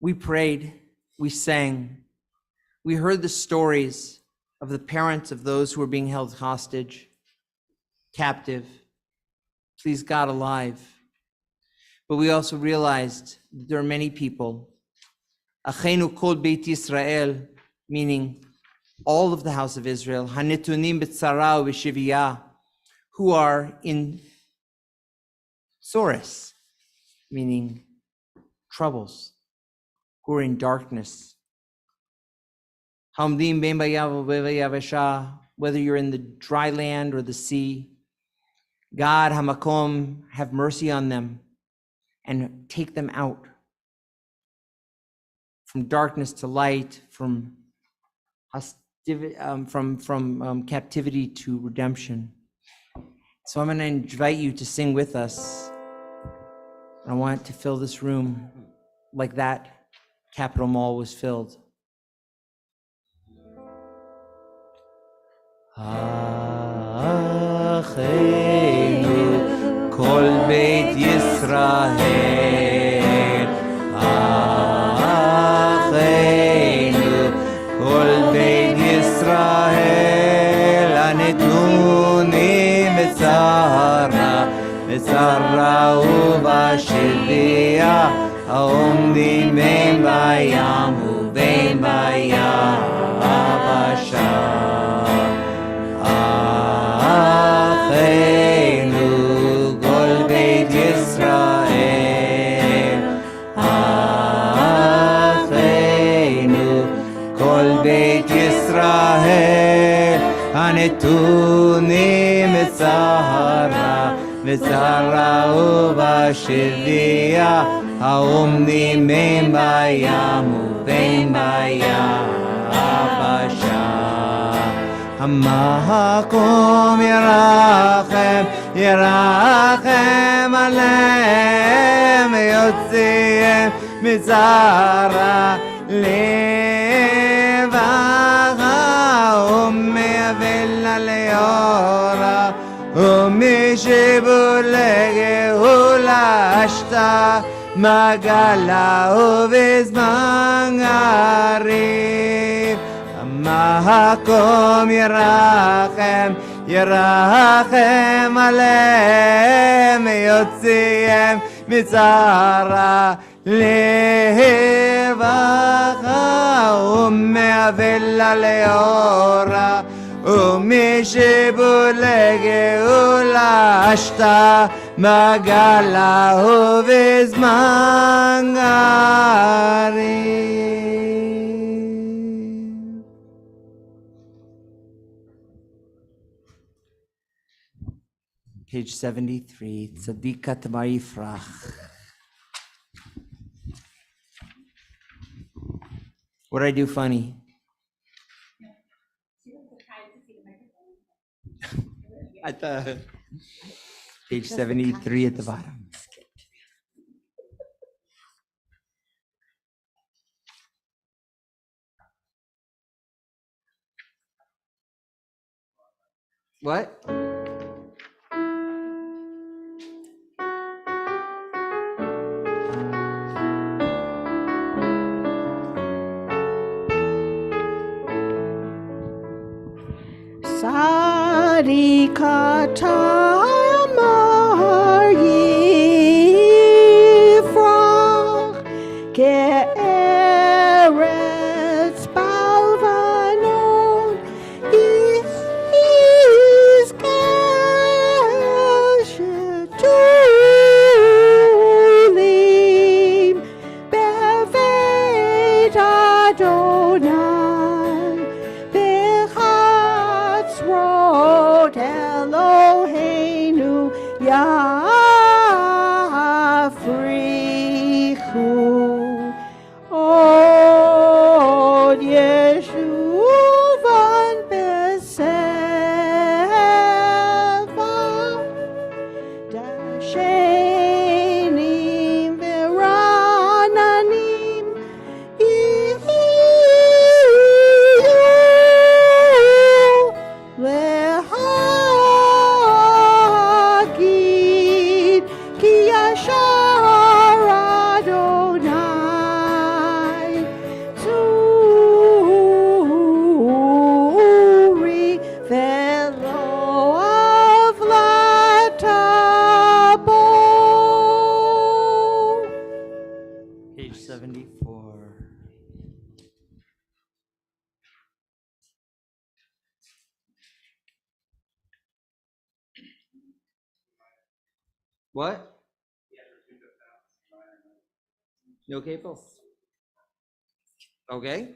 we prayed, we sang, we heard the stories of the parents of those who were being held hostage, captive, please God alive. But we also realized that there are many people, Achenu kol Beit Yisrael, meaning all of the house of Israel, Hanetunim b'tzara u'b'shiviyah, who are in sores, meaning troubles, who are in darkness. Hamdim ben bayav u'bevayavesha, whether you're in the dry land or the sea, God, Hamakom, have mercy on them and take them out from darkness to light, from captivity to redemption. So I'm going to invite you to sing with us. I want to fill this room like that Capitol Mall was filled. Achenu kol Beit Yisrael, Achenu וצרה ובשביה, העומדים בין בים ובין ביבשה. אחינו כל בית ישראל, אחינו כל בית ישראל, הנתונים בצרה ובשביה, העומדים בין בים ובין ביבשה. המקום ירחם עליהם, יוציאם מצרה לבכה, ומאבלה ליאורה, ומשבול לגאולה אשתה, מגלה ובזמן הריב. המקום ירחם עליהם, יוציאם מצרה לבכה, ומאבלה ליאורה, ומשבול לגאולה אשתה, מגלה ובזמן הריב. Page 73, Tzadikat Ma'ifrach. What did I do funny? At the page 73 at the bottom. What? Sarikatamar yifrach ke'eretz balvanon yizkeshetulim bevet Adonai bechatzrot Eloheinu yafrichu od yeshuvan beseva dashenim verananim lehagid ki yashar Adonai tzuri velo avlatabo. Page 74. What? You okay, Paul? Okay.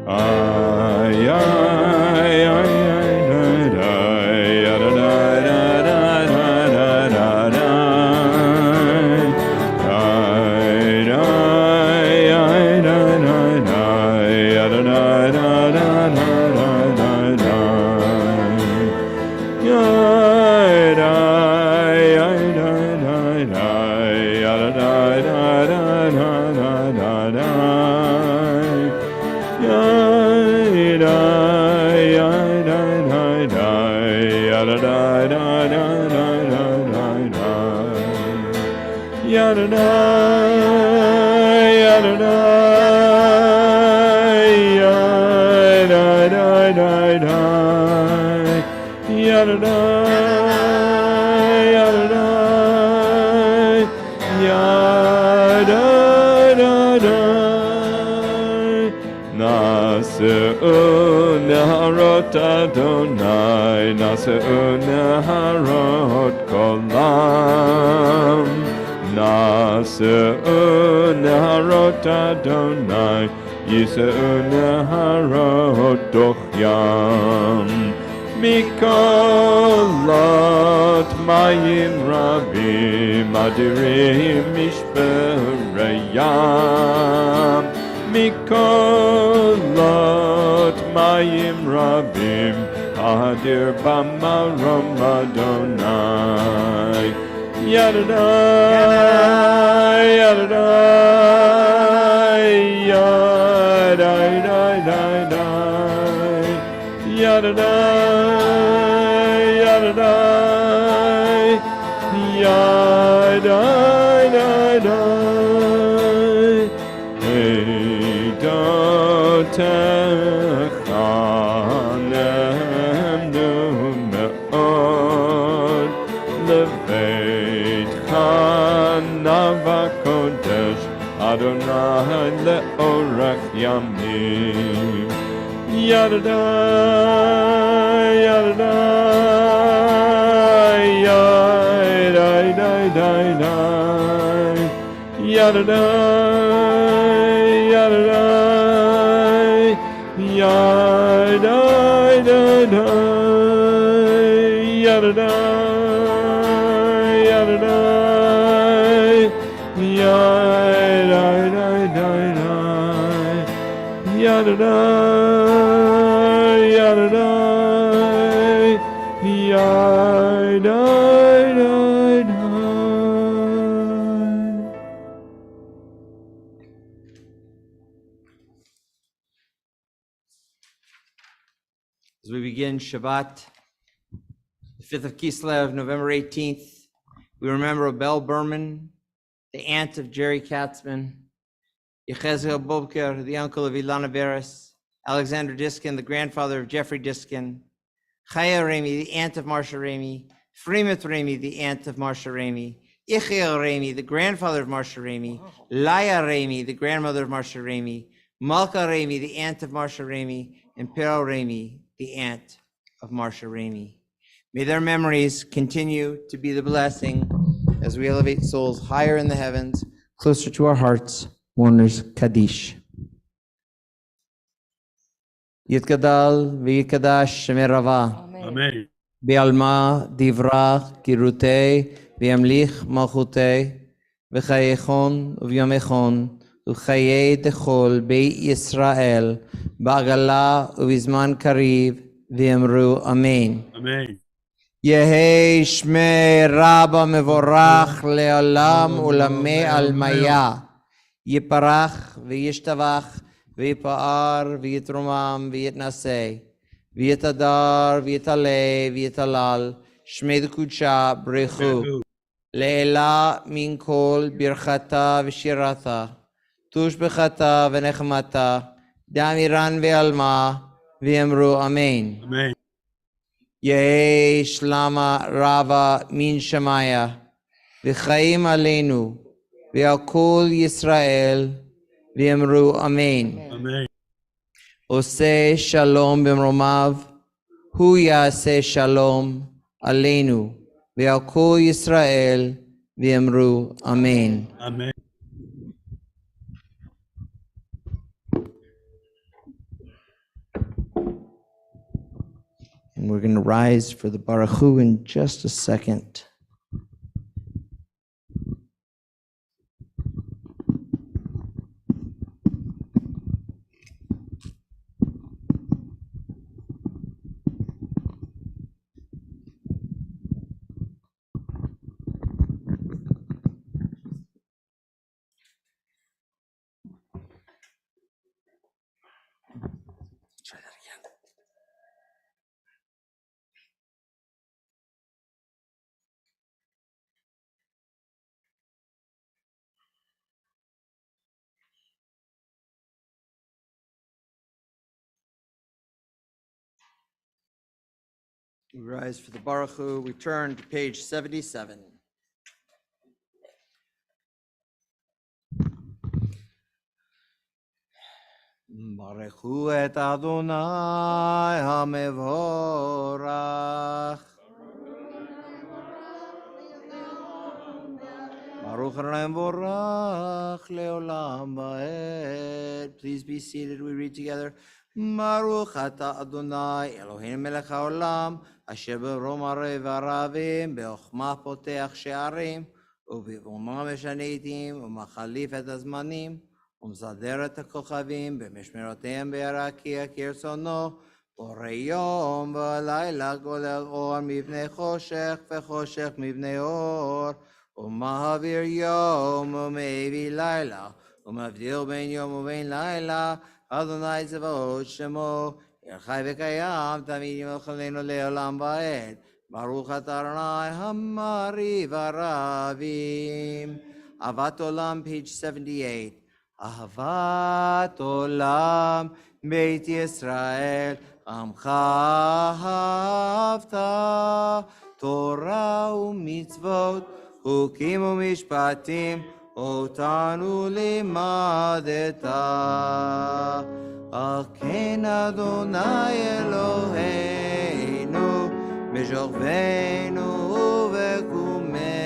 Ay, ay, ay, ay, da, da, da, da, da, da, da, da, da, da. Ay, da, ay, da, da, da, da, da, da, da, da, da, da. Ay, da, ay, da, da, da, da, da, da, da, da, da. Naharot Adonai, Naseu Naharot Kolam. Naseu Naharot Adonai, Yiseu Naharot Dochyam. Mikolot Mayim Rabim, Adirim Mishperayam. Mikolot Mayim Rabim, Adir Bamarom Adonai. Yadadai, Yadadai, Yadai, Yadadai, Yadadai, Yadai, Adonai le'orach yamim. Yadadai, Yadadai, Yadai, Yadadai, Yadadai, Yadai, Yadadai, Yadadai, Yadadai, Yadadai, Yadai. As we begin Shabbat, the 5th of Kislev, November 18th, we remember Belle Berman, the aunt of Jerry Katzman, Yechezel Bobker, the uncle of Ilana Veras, Alexander Diskin, the grandfather of Jeffrey Diskin, Chaya Remy, the aunt of Marsha Ramey, Freemat Ramey, the aunt of Marsha Ramey, Ichiel Ramey, the grandfather of Marsha Ramey, Laya Ramey, the grandmother of Marsha Ramey, Malka Ramey, the aunt of Marsha Ramey, and Pero Ramey, the aunt of Marsha Ramey. May their memories continue to be the blessing as we elevate souls higher in the heavens, closer to our hearts. Mourners Kaddish. Yitkadal v'yikadash shemerava. Amen. Be'alma divrach kirutei v'yamlich malchutei v'chayechon v'yomechon v'chayei dechol beit Yisrael ba'agala u'bizman kariv v'yamru amen. Amen. Yehei shmei Rabba mevorach le'olam u'lamei almaya. Yiparach v'yishtavach v'yipa'ar v'yitrumam v'yitnaseh v'yitadar v'yitaleh v'yitalal shmei d'kudsha brechu le'ela min kol birchata v'shirata tush bechata v'nechmata damiran v'alma v'yamru amen. Amen. Yehei shlama rava min shamaya v'chaim aleinu v'al kol Yisrael v'yamru amen. Amen. Oseh shalom b'mromav hu yaseh shalom aleinu v'al kol Yisrael v'yamru amen. Amen. And we're going to rise for the Baruch Hu in just a second. We rise for the Baruch Hu. We turn to page 77. Baruchu et Adonai HaMevorach. Baruch Adonai Mevorach Leolam Vaed. Please be seated. We read together. Baruch Ata Adonai Eloheinu Melech HaOlam Asher B'rom Arei V'Aravim Be'ochma Poteach She'arim ובבומה משניתים ומחליף את הזמנים ומסדר את הכוכבים במשמרותיהם בירקיע כרצונו בורא יום ולילה גולל אור מפני חושך וחושך מפני אור ומעביר יום ומביא לילה ומבדיל בין יום ובין לילה אדוני צבאות שמו חי וקיים תמיד ימלכנו לעולם ועד Baruch Adonai Hamari Varavim. Avat Olam, page 78. Avat Olam, Beit Yisrael, Amcha Havta, Torah u'mitzvot, Chukim u'mishpatim, Otanu limadeta. Al ken Adonai Eloheinu, בשוכבנו ובקומנו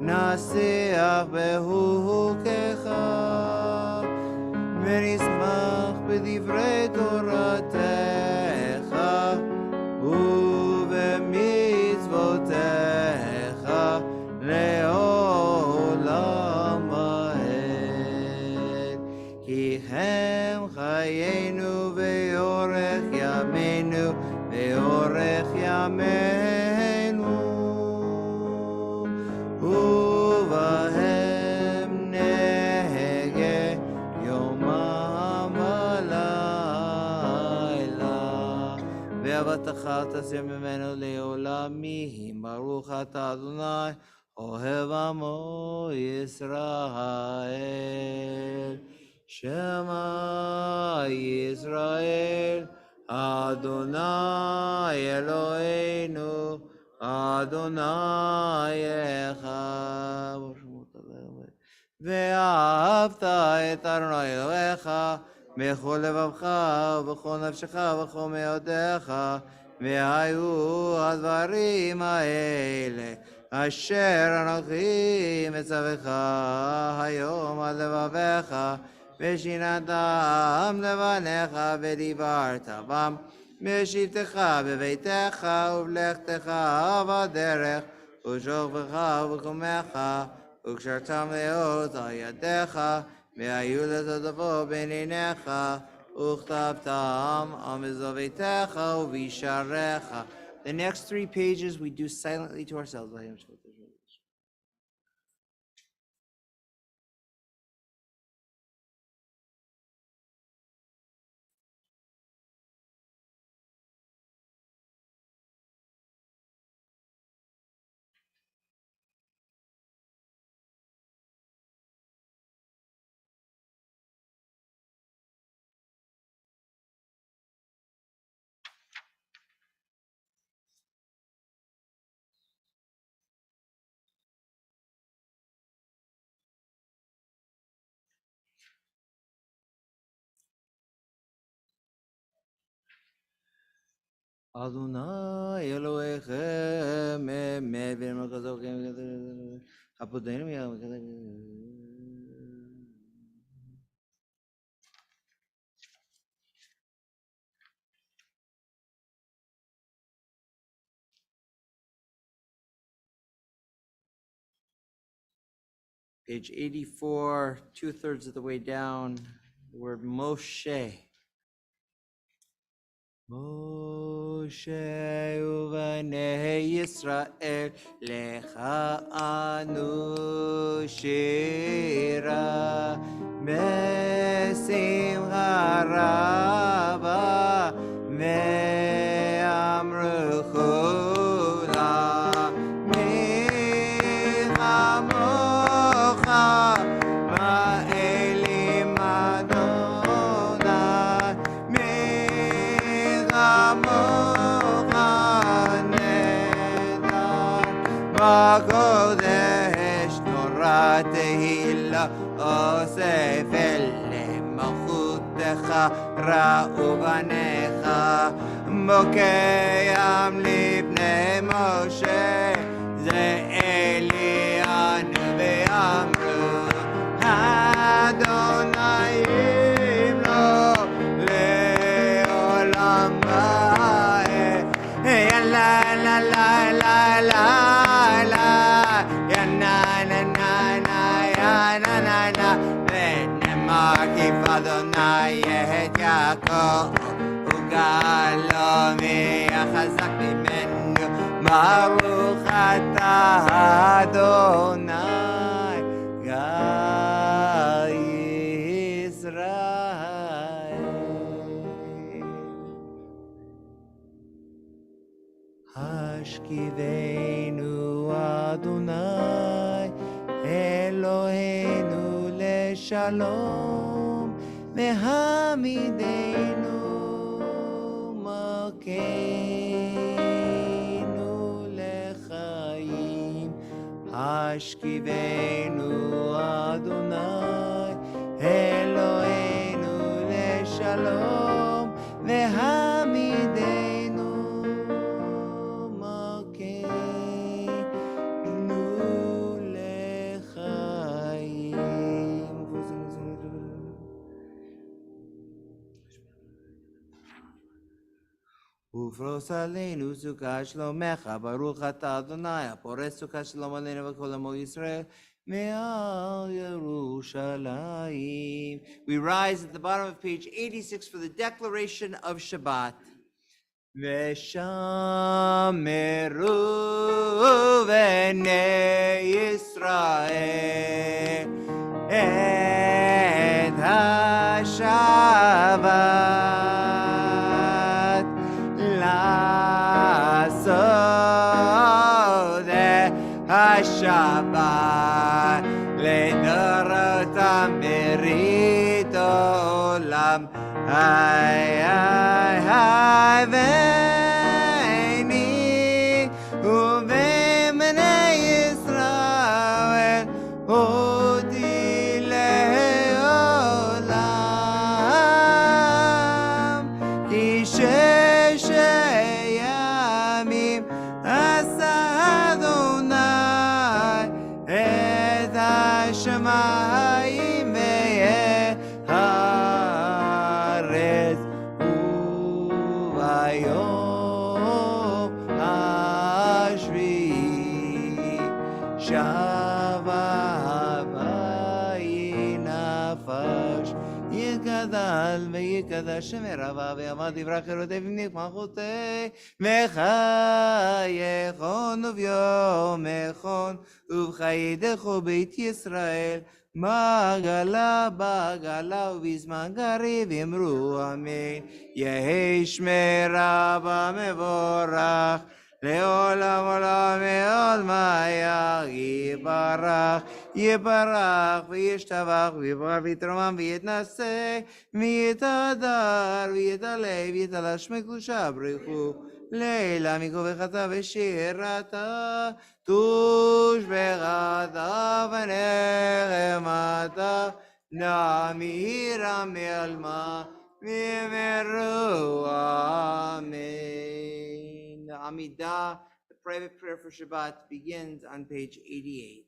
נשיח בחוקיך ונשמח בדברי תורתך ובמצוותיך לעולם ועד כי הם חיינו ואורך ימינו ואורך ימינו ובהם נהגה יומם ולילה ואהבתך תסיר ממנו לעולמים ברוך אתה אדוני אוהב עמו ישראל שמע ישראל Adonai Eloheinu, Adonai Echad. ואהבת את אדוני אלוהיך בכל לבבך ובכל נפשך ובכל מאודיך והיו הדברים האלה אשר אנוכי מצווך היום על לבביך ושיננתם לבניך ודיברת בם בשבתך בביתך ובלכתך בדרך ושוכבך ובקומך וקשרתם לאות על ידיך והיו לטוטפו בין עיניך וכתבתם על מזוביתך ובשעריך. The next 3 pages we do silently to ourselves. Adonai Elohechem emet v'makazokim hapodenim yam. Page 84, 2/3 of the way down, the word Moshe. Moshe uvanei Yisrael lecha anu shira besimcha raba ve'amru chula michamocha ba'elim Adonai michamocha בקודש נורא תהילה אוסף למלכותך ראו בניך בוקע לפני משה זה אלינו ואמרו אדוני יבנו לעולם יא לה לה לה לה לה לה יא נה נה נה נה יא נה נה נה ונאמר כי באדוני את יעקב וגאלו מי החזק ממנו ברוך אתה אדוני גא ישראל השכיבנו אדוני אלוהינו לשלום והעמידנו מלכנו לחיים השכיבנו אדוני אלוהינו לשלום והעמידנו מלכנו לחיים ופרוס עלינו סוכה שלומך, ברוך אתה אדוני, הפורס סוכה שלום עלינו וכל עמו ישראל, מעל ירושלים. We rise at the bottom of page 86 for the declaration of Shabbat. ושמרו בני ישראל את השבת לעשות את השבת לדורותם ברית עולם היי היי היי ואני ובני ישראל אותי לעולם כי שש ימים עשה אדוני את השמיים והארץ וביום השביעי שבה וינפש יגדל ויקדש שם רבה ויעמד יברח ירודה במניח מלכותי וחייכון וביומכון ובחיידךו בית ישראל בעגלה בעגלה ובזמן קריב אמרו אמן יהי שמי רבה מבורך לעולם עולם מעולמיה יברך יברך וישתבח ויברך ויתרומם ויתנשא ויתהדר ויתעלה ויתעלה שמי קדושה ברכו לילה מקובחתה ושירתה תושבחתה ונחמתה נמירה מעלמה ממרו אמן. The Amidah, the private prayer for Shabbat, begins on page 88.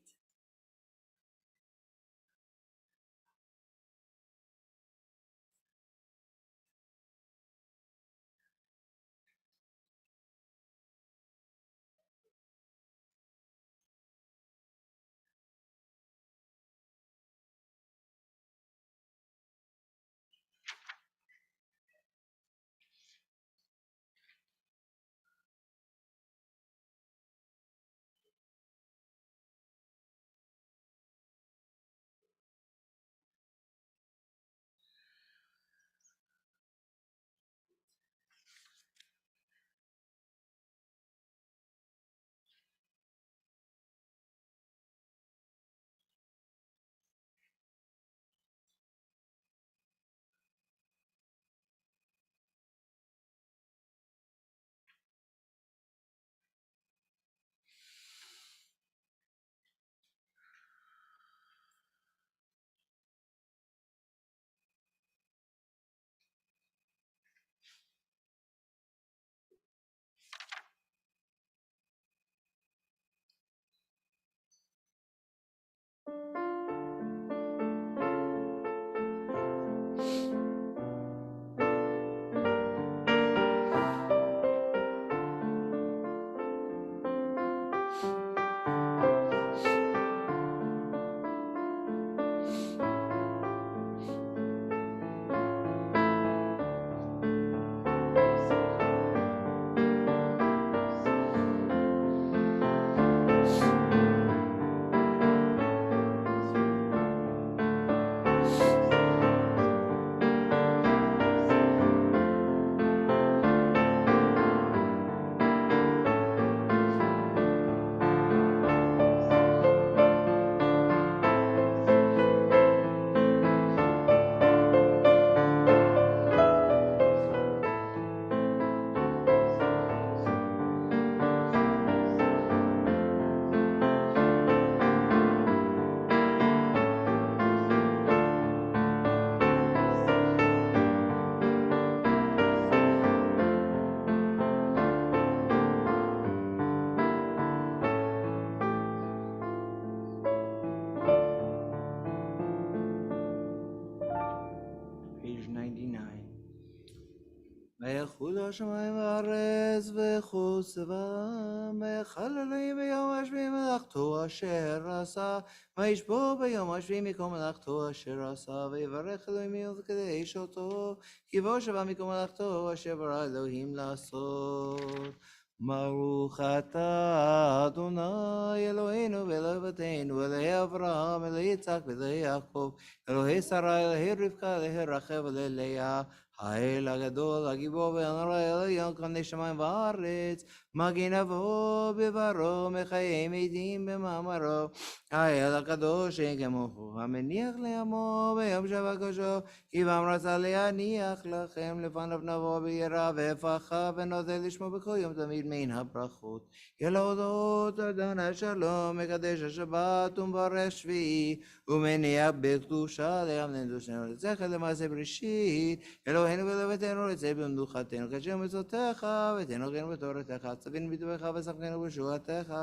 ברא שמיים וארץ וכל צבאם, ויחל אלוהים ביום השביעי מלאכתו אשר עשה, וישבו ביום השביעי מכל מלאכתו אשר עשה, ויברך אלוהים מיום וקדש אותו, כי בו שבה מכל מלאכתו אשר ברא אלוהים לעשות. ברוך אתה אדוני אלוהינו ואלוהי אבותינו, אלוהי אברהם, אלוהי יצחק ואלוהי יעקב, אלוהי שרה, אלוהי רבקה, אלוהי רחל ואלוהי לאה, האל הגדול, הגיבור והנורא, העליון, כבני שמיים וארץ, מגן אבו בברו, מחיים עדים במאמרו, האל הקדוש אין כמותו, המניח לעמו ביום שבת קדושו, כי בם רצה להניח לכם, לפניו נבוא ביראה ופחד, ונודה לשמו בכל יום תמיד מן הברכות. להודות אדוני שלום, מקדש השבת ומברך שביעי, ומניח בקדושה לאמנן קדושנו לזכר למעשה בראשית, אלוהינו ואלוהינו רצה במנוחתנו, כאשר מצוותיך ותנוחנו בתורתך, צווינו בטובך ושמחנו בשבועתך.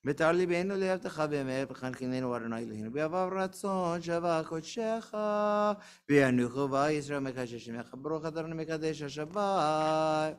ותר ליבנו לאהבתך באמת, וחנכנו אדוני אלוהינו באהבה ורצון שווה קודשך, וינוחו וישראל מקדש שמך, ברוך אתה אדוני מקדש השבת.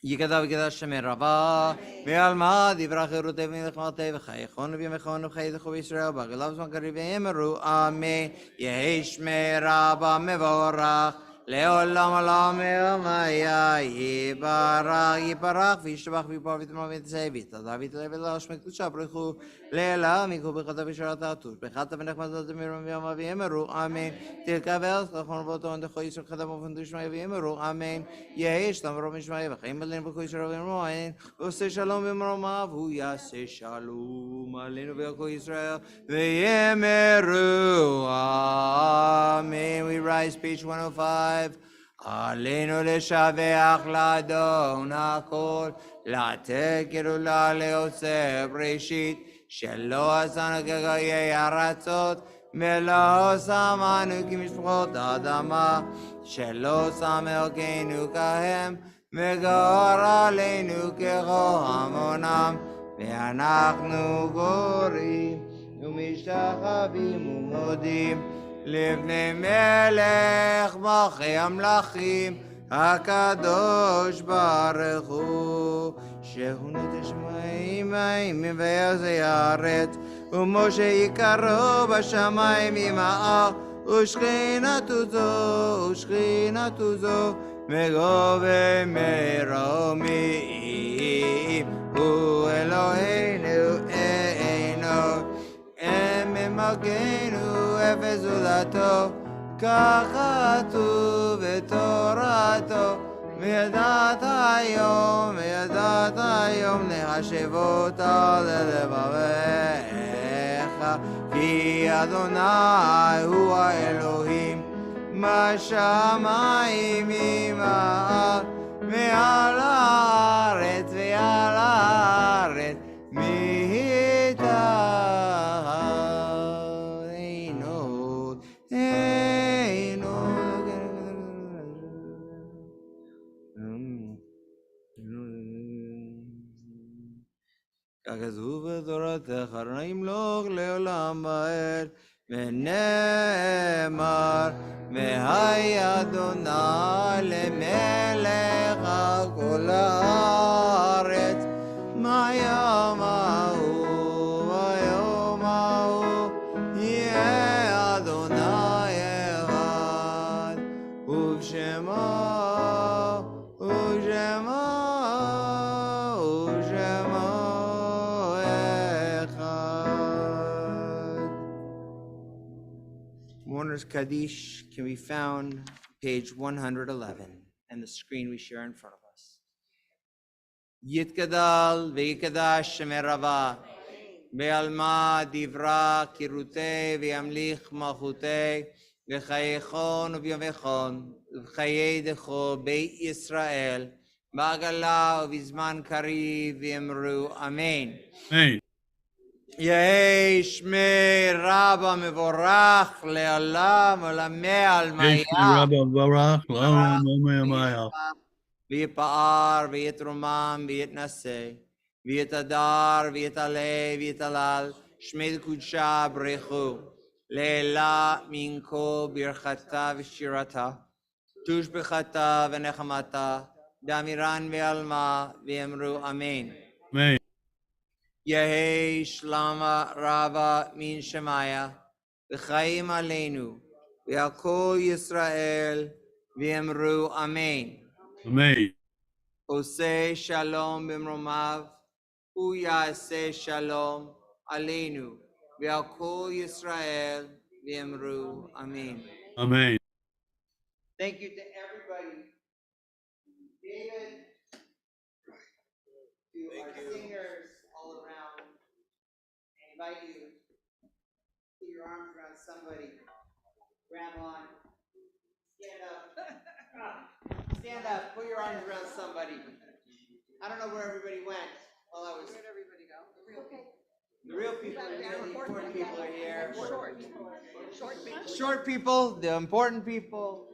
יקדש וקדש שמי רבה, ועלמא דברה חירותי ונחמתי וחייכון ובימיכון וחייכו בישראל, בגלה בזמן קריב ואמרו אמן. יהי שמי רבה מבורך, לעולם עולם ועלמיה, יברך יברך וישתבח ויפור ויתמר ויתעשה ויתעלה ויתעלה ולא שמי קדושה ברכו לעילה מיקו ברכתה ושרתה תוש ברכתה ונחמתה תמירם ויאמר ויאמרו אמן. תלכה זכרון ואותו דכו ישראל חדם ופנדו שמי ויאמרו אמן. יהי שלום ורוב משמי וחיים עלינו בכל ישראל ויאמרו אמן. ועושה שלום במרומיו הוא יעשה שלום עלינו בכל ישראל ויאמרו אמן. We rise, page 105. עלינו לשבח לאדון הכל, לתת גדולה לעושה בראשית, שלא עשנו כגויי ארצות, ולא שמנו כמשפחות האדמה, שלא שם אלוקינו כהם, וגאר עלינו ככל המונם, ואנחנו גורים ומשתחווים ומודים לפני מלך מלכי המלכים הקדוש ברוך הוא, שהוא נותן שמיים וימים ויעזי הארץ, ומשה יקרו בשמיים ימער, ושכינתו זו מגובה מרומיים, הוא אלוהינו אינו ממגנו אפס זולתו, כך כתוב בתורתו, וידעת היום להשבותה ללבביך, כי אדוני הוא האלוהים בשמיים ימעל, ועל הארץ ככתוב בתורתך, אדוני ימלוך לעולם ועד, ונאמר, והי אדוני למלך על כל הארץ, מהיום ההוא והיום ההוא יהיה אדוני אחד, ובשמו Mourner's Kaddish can be found page 111 and the screen we share in front of us. Yitgadal v'yikadash shemei rava ve'alma divra kirutei ve'yamlich malchutei v'chayechon u'vyomechon v'chayei decho beit Yisrael ba'agala u'vizman kariv v'yemru amen. Amen. יהי שמי רבא מבורך לעולם עולמי עלמיה. רבא מבורך לעולם עלמיה. ויפאר ויתרומם ויתנשא ויתהדר ויתעלה ויתהלל שמי קודשה ברכו לעילה מן כל ברכתה ושירתה. Tushbechata v'nechamata, Damiran ve'alma ve'emru Amen. Amen. Yehi Shlama Rava Min Shemaya, V'chaim Aleinu, Ve'al Kol Yisrael, Ve'emru Amen. Amen. Oseh Shalom B'mromav, Hu Ya'aseh Shalom Aleinu, Ve'al Kol Yisrael, Ve'emru Amen. Amen. Thank you to everybody. David, to our singers all around. I invite you to put your arms around somebody. Grab on. Stand up. Stand up. Put your arms around somebody. I don't know where everybody went while I was. Where did everybody go? The real people are here. The important people are here. Short people. The important people.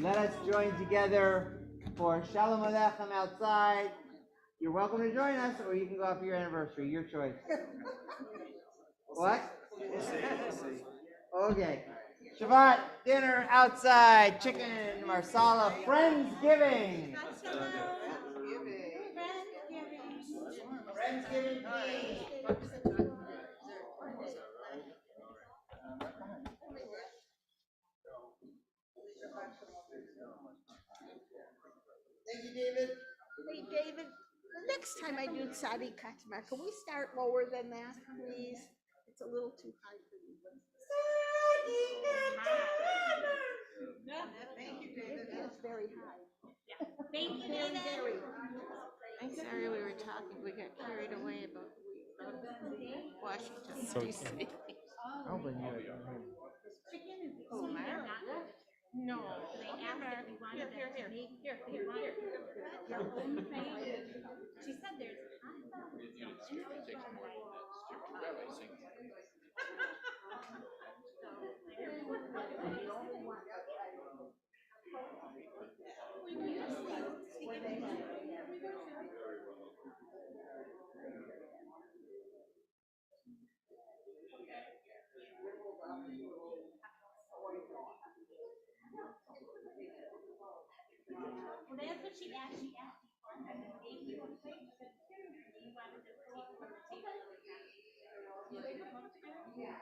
Let us join together for Shalom Aleichem outside. You're welcome to join us, or you can go out for your anniversary. Your choice. What? Okay. Shabbat dinner outside. Chicken marsala. Friendsgiving. Friendsgiving, please. Thank you, David. Hey, David, the next time I do Tzadi Katma, can we start lower than that, please? It's a little too high for me. Thank you, David. It is very high. Thank you, Very, David. very. I'm sorry we were talking, we got carried away about Washington DC. I'll bring you. Oh, Mark? No. Here. She said there's. Well, that's what she asked. She asked before. If you want to play, you said, you wanted to take from the table. Yeah.